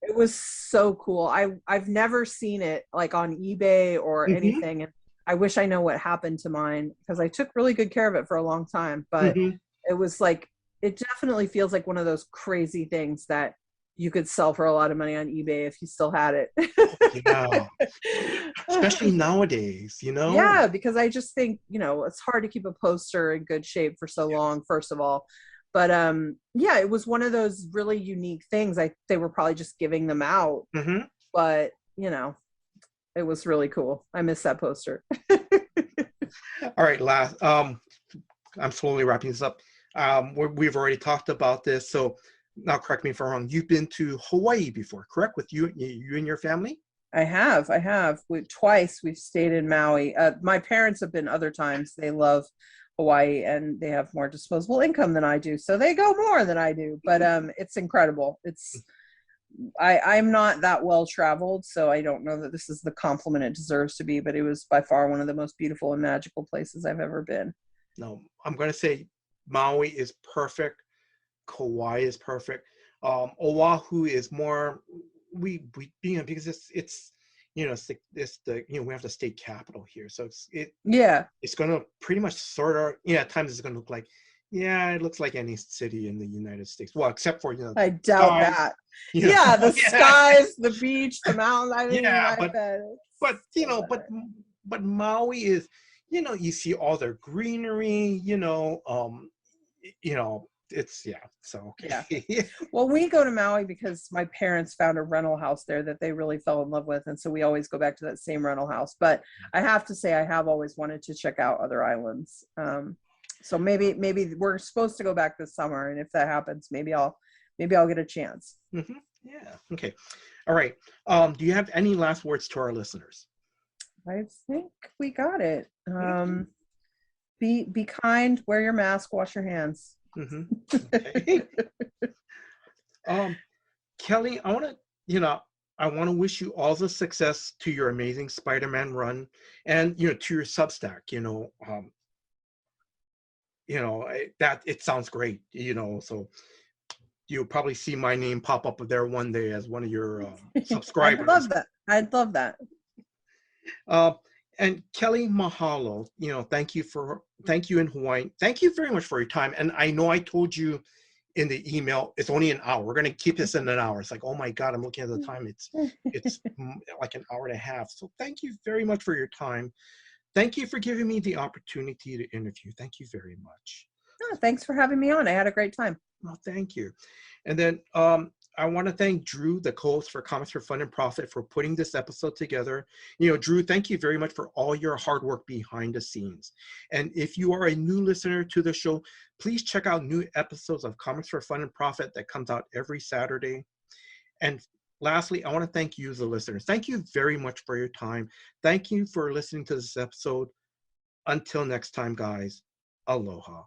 It was so cool. I've never seen it like on eBay or Hmm. anything. And I wish I know what happened to mine because I took really good care of it for a long time. But Hmm. it was like, it definitely feels like one of those crazy things that you could sell for a lot of money on eBay if you still had Yeah. it. Especially nowadays. Yeah, because I just think, it's hard to keep a poster in good shape for so long, first of all. But yeah, it was one of those really unique things. They were probably just giving them out, Hmm. but it was really cool. I miss that poster. All right, last. I'm slowly wrapping this up. We've already talked about this, so now correct me if I'm wrong. You've been to Hawaii before, correct? With you and your family? I have. Twice we've stayed in Maui. My parents have been other times. They love Hawaii and they have more disposable income than I do, so they go more than I do. But it's incredible. I'm not that well traveled, so I don't know that this is the compliment it deserves to be. But it was by far one of the most beautiful and magical places I've ever been. No, I'm going to say Maui is perfect. Kauai is perfect. Oahu is more because we have the state capital here, so Yeah, it's going to pretty much sort of at times it's going to look like it looks like any city in the United States. Well, except for I the doubt skies, that. Yeah, the yeah, skies, the beach, the mountains. I mean, yeah, I bet but it's so but Maui is you see all their greenery, it's so yeah. okay. Well, we go to Maui because my parents found a rental house there that they really fell in love with. And so we always go back to that same rental house. But I have to say, I have always wanted to check out other islands. So maybe we're supposed to go back this summer. And if that happens, maybe I'll get a chance. Hmm. Yeah. Okay. All right. Do you have any last words to our listeners? I think we got it. Okay. Be kind, wear your mask, wash your hands. Hmm. Okay. Um, Kelly, I want to wish you all the success to your amazing Spider-Man run, and to your Substack. That it sounds great. So you'll probably see my name pop up there one day as one of your I'd subscribers. love that. I'd love that. Uh, and Kelly, mahalo. Thank you in Hawaii. Thank you very much for your time. And I know I told you in the email, it's only an hour. We're going to keep this in an hour. It's like, oh my God, I'm looking at the time. It's like an hour and a half. So thank you very much for your time. thank you for giving me the opportunity to interview. Thank you very much. Oh, thanks for having me on. I had a great time. Well, thank you. And then I want to thank Drew, the co-host for Comics for Fun and Profit, for putting this episode together. You know, Drew, thank you very much for all your hard work behind the scenes. And if you are a new listener to the show, please check out new episodes of Comics for Fun and Profit that comes out every Saturday. And lastly, I want to thank you, the listeners. Thank you very much for your time. Thank you for listening to this episode. Until next time, guys, aloha.